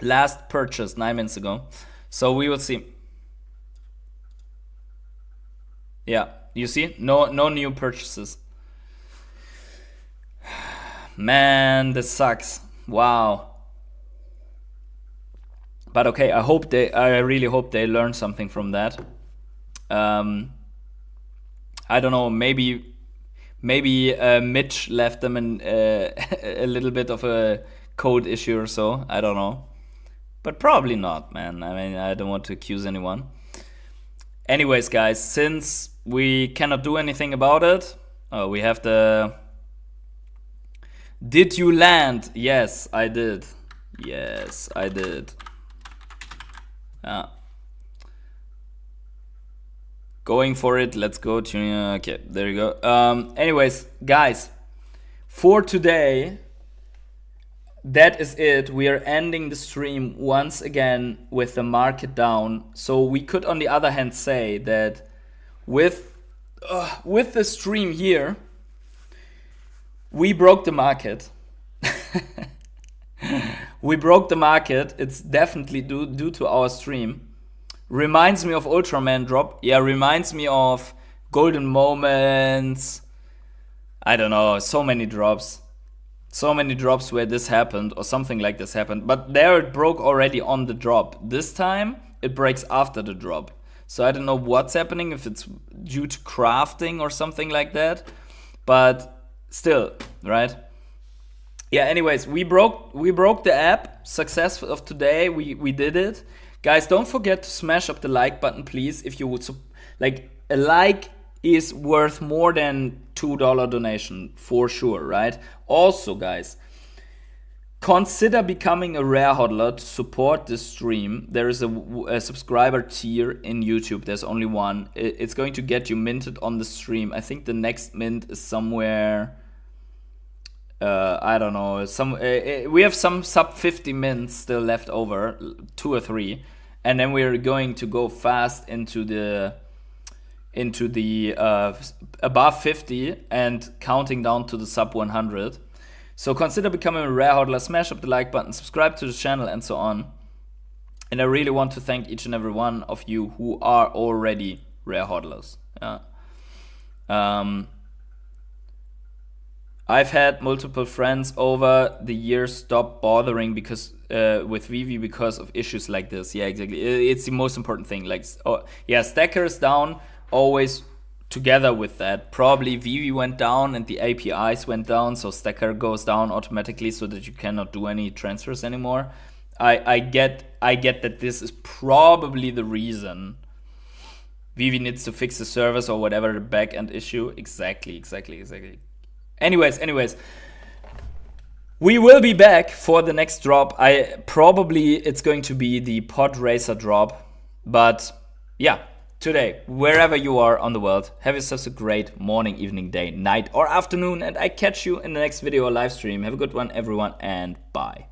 Last purchase 9 minutes ago. So we will see. Yeah, you see? No new purchases. Man, this sucks. Wow. But okay, I really hope they learn something from that. I don't know, maybe Mitch left them a little bit of a code issue or so. I don't know. But probably not, man. I mean, I don't want to accuse anyone. Anyways, guys, since we cannot do anything about it, we have the... Did you land? Yes, I did. Yes, I did. Going for it. Let's go to... Okay, there you go. Anyways, guys, for today... That is it. We are ending the stream once again with the market down. So we could, on the other hand, say that with the stream here, we broke the market. We broke the market. It's definitely due to our stream. Reminds me of Ultraman Drop. Yeah, reminds me of Golden Moments. I don't know, so many drops. so many drops where this happened or something like this happened, but there it broke already on the drop. This time it breaks after the drop. So I don't know what's happening, if it's due to crafting or something like that, but still, right? Yeah, anyways, we broke the app. Success of today, we did it. Guys, don't forget to smash up the like button, please. If you would, like, a like is worth more than $2 donation, for sure, right? Also, guys, consider becoming a rare hodler to support this stream. There is a subscriber tier in YouTube. There's only one. It's going to get you minted on the stream. I think the next mint is somewhere... I don't know. We have some sub 50 mints still left over, 2 or 3, and then we're going to go fast into the above 50 and counting down to the sub 100. So consider becoming a rare hodler. Smash up the like button, subscribe to the channel, and so on. And I really want to thank each and every one of you who are already rare hodlers. Yeah. I've had multiple friends over the years stop bothering because with Veve because of issues like this. Yeah, exactly. It's the most important thing. Like, yeah, Stacker is down, always together with that. Probably Veve went down and the APIs went down, so Stacker goes down automatically so that you cannot do any transfers anymore. I get that this is probably the reason. Veve needs to fix the servers or whatever the backend issue. Exactly. Anyways, we will be back for the next drop. It's going to be the Pod Racer drop. But yeah, today, wherever you are on the world, have yourselves a great morning, evening, day, night, or afternoon. And I catch you in the next video or live stream. Have a good one, everyone, and bye.